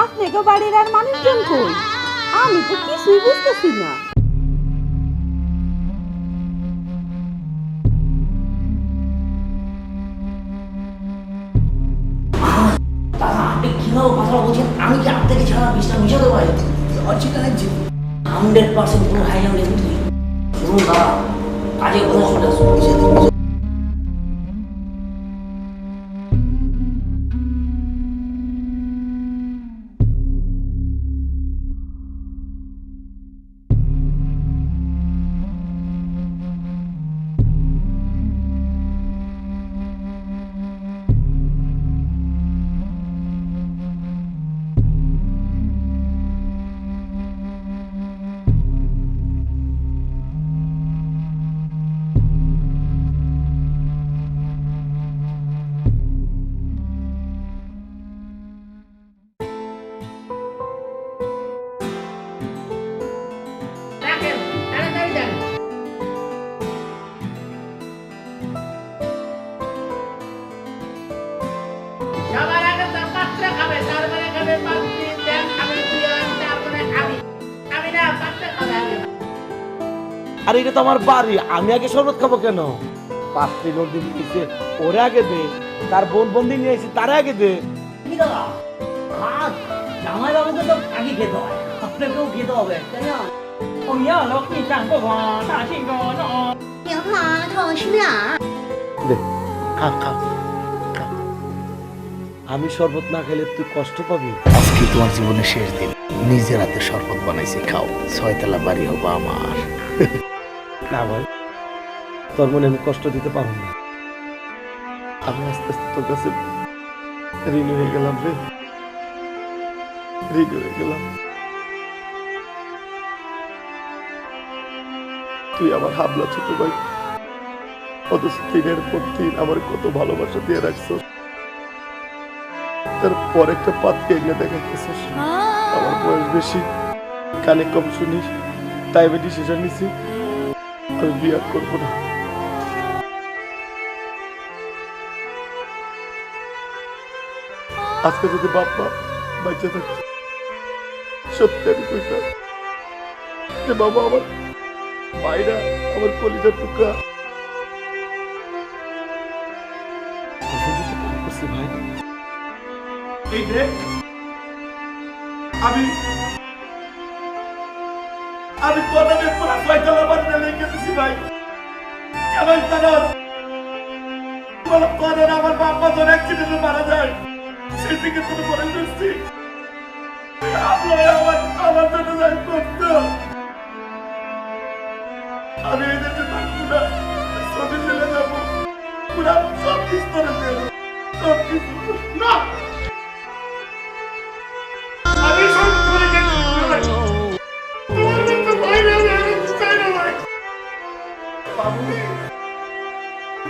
আপনি গো বাড়ির আর মানুষজন কই? আমি তো কিছুই বুঝতেছি না। দাদা আপনি কিভাবে কথা বলছেন? আমি কি আপনাকে ছাড়া বিষটা মিশাতে পারি? 100% পুরো হাই আমি বুঝলি। শুনুন দাদা, কাজে কথা শুনে রাখেন, তাড়াতাড়ি যান। সবার আগে তো পাত্রে খাবে, তারপরে খাবে পাত্রী, দেন খাবে বিয়ার, তারপরে আমি। আমি না, পাত্রে খাবে আগে। আর এটা তো আমার বাড়ি, আমি আগে শরবত খাবো কেন? পাত্রী নন্দিনী দিচ্ছে, ওরে আগে দে। তার বোন বন্দি নিয়ে এসে তারা আগে দে। কি দাদা? আজ জামাই বাবুকে তো আগে খেতে হয়, আপনাকেও খেতে হবে, তাই না? ও ইয়া লক্ষ্মী চাঙ্কো ঘটা ঠিক না। দে, খা খা খা। আমি শরবত না খেলে তুই কষ্ট পাবি। আজকে তোমার জীবনের শেষ দিন, নিজের হাতে শরবত বানাইছি, খাও। 6 তলা বাড়ি হবো আমার। না ভাই, তোর মনে আমি কষ্ট দিতে পারবো না। আমি আস্তে আস্তে তোর কাছে ঋণী হয়ে গেলাম রে, ঋণী হয়ে গেলাম। তুই আমার হাবলা ছোট ভাই, অথচ দিনের পর দিন আমার কত ভালোবাসা দিয়ে রাখছো। তারপর একটা পাতকে এগিয়ে দেখাইতেছিস। আমার বয়স বেশি, কানে কম শুনিস, তাই আমি ডিসিশন নিছি আমি বিয়ে করবো না। আজকে যদি বাপ্পা বাচ্চা থাকে, সত্যি আমি কইতাম যে বাবা আমার মায়েরা আমার কলিজার টুকরা। ভাই এই দেখ, আমি তোর নামে পুরা 6 তলা বাড়ি লিখে দিছি ভাই। কেন জানাস? বল, তোর আর আমার বাবা তোর অ্যাক্সিডেন্টে মারা যায়, সেই দিকে তোর মনে করছি আমার জন্য যাই করতো। আমি এই দেশে থাকবো না, ছবি চলে যাবো, পুরা সব কিছু করে দেবো, সব কিছু না। আমি সব করে গেছি ভাই, তোমার মতো ভাই আমি চাই না ভাই। বাবু,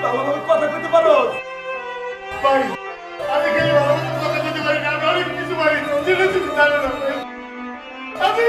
বাবা আমি কথা কইতে পারো ভাই? আমি খালি বাবার মতো কথা কইতে পারি না, আমি অনেক কিছু পারি, জিনিস জানো না ভাই। আমি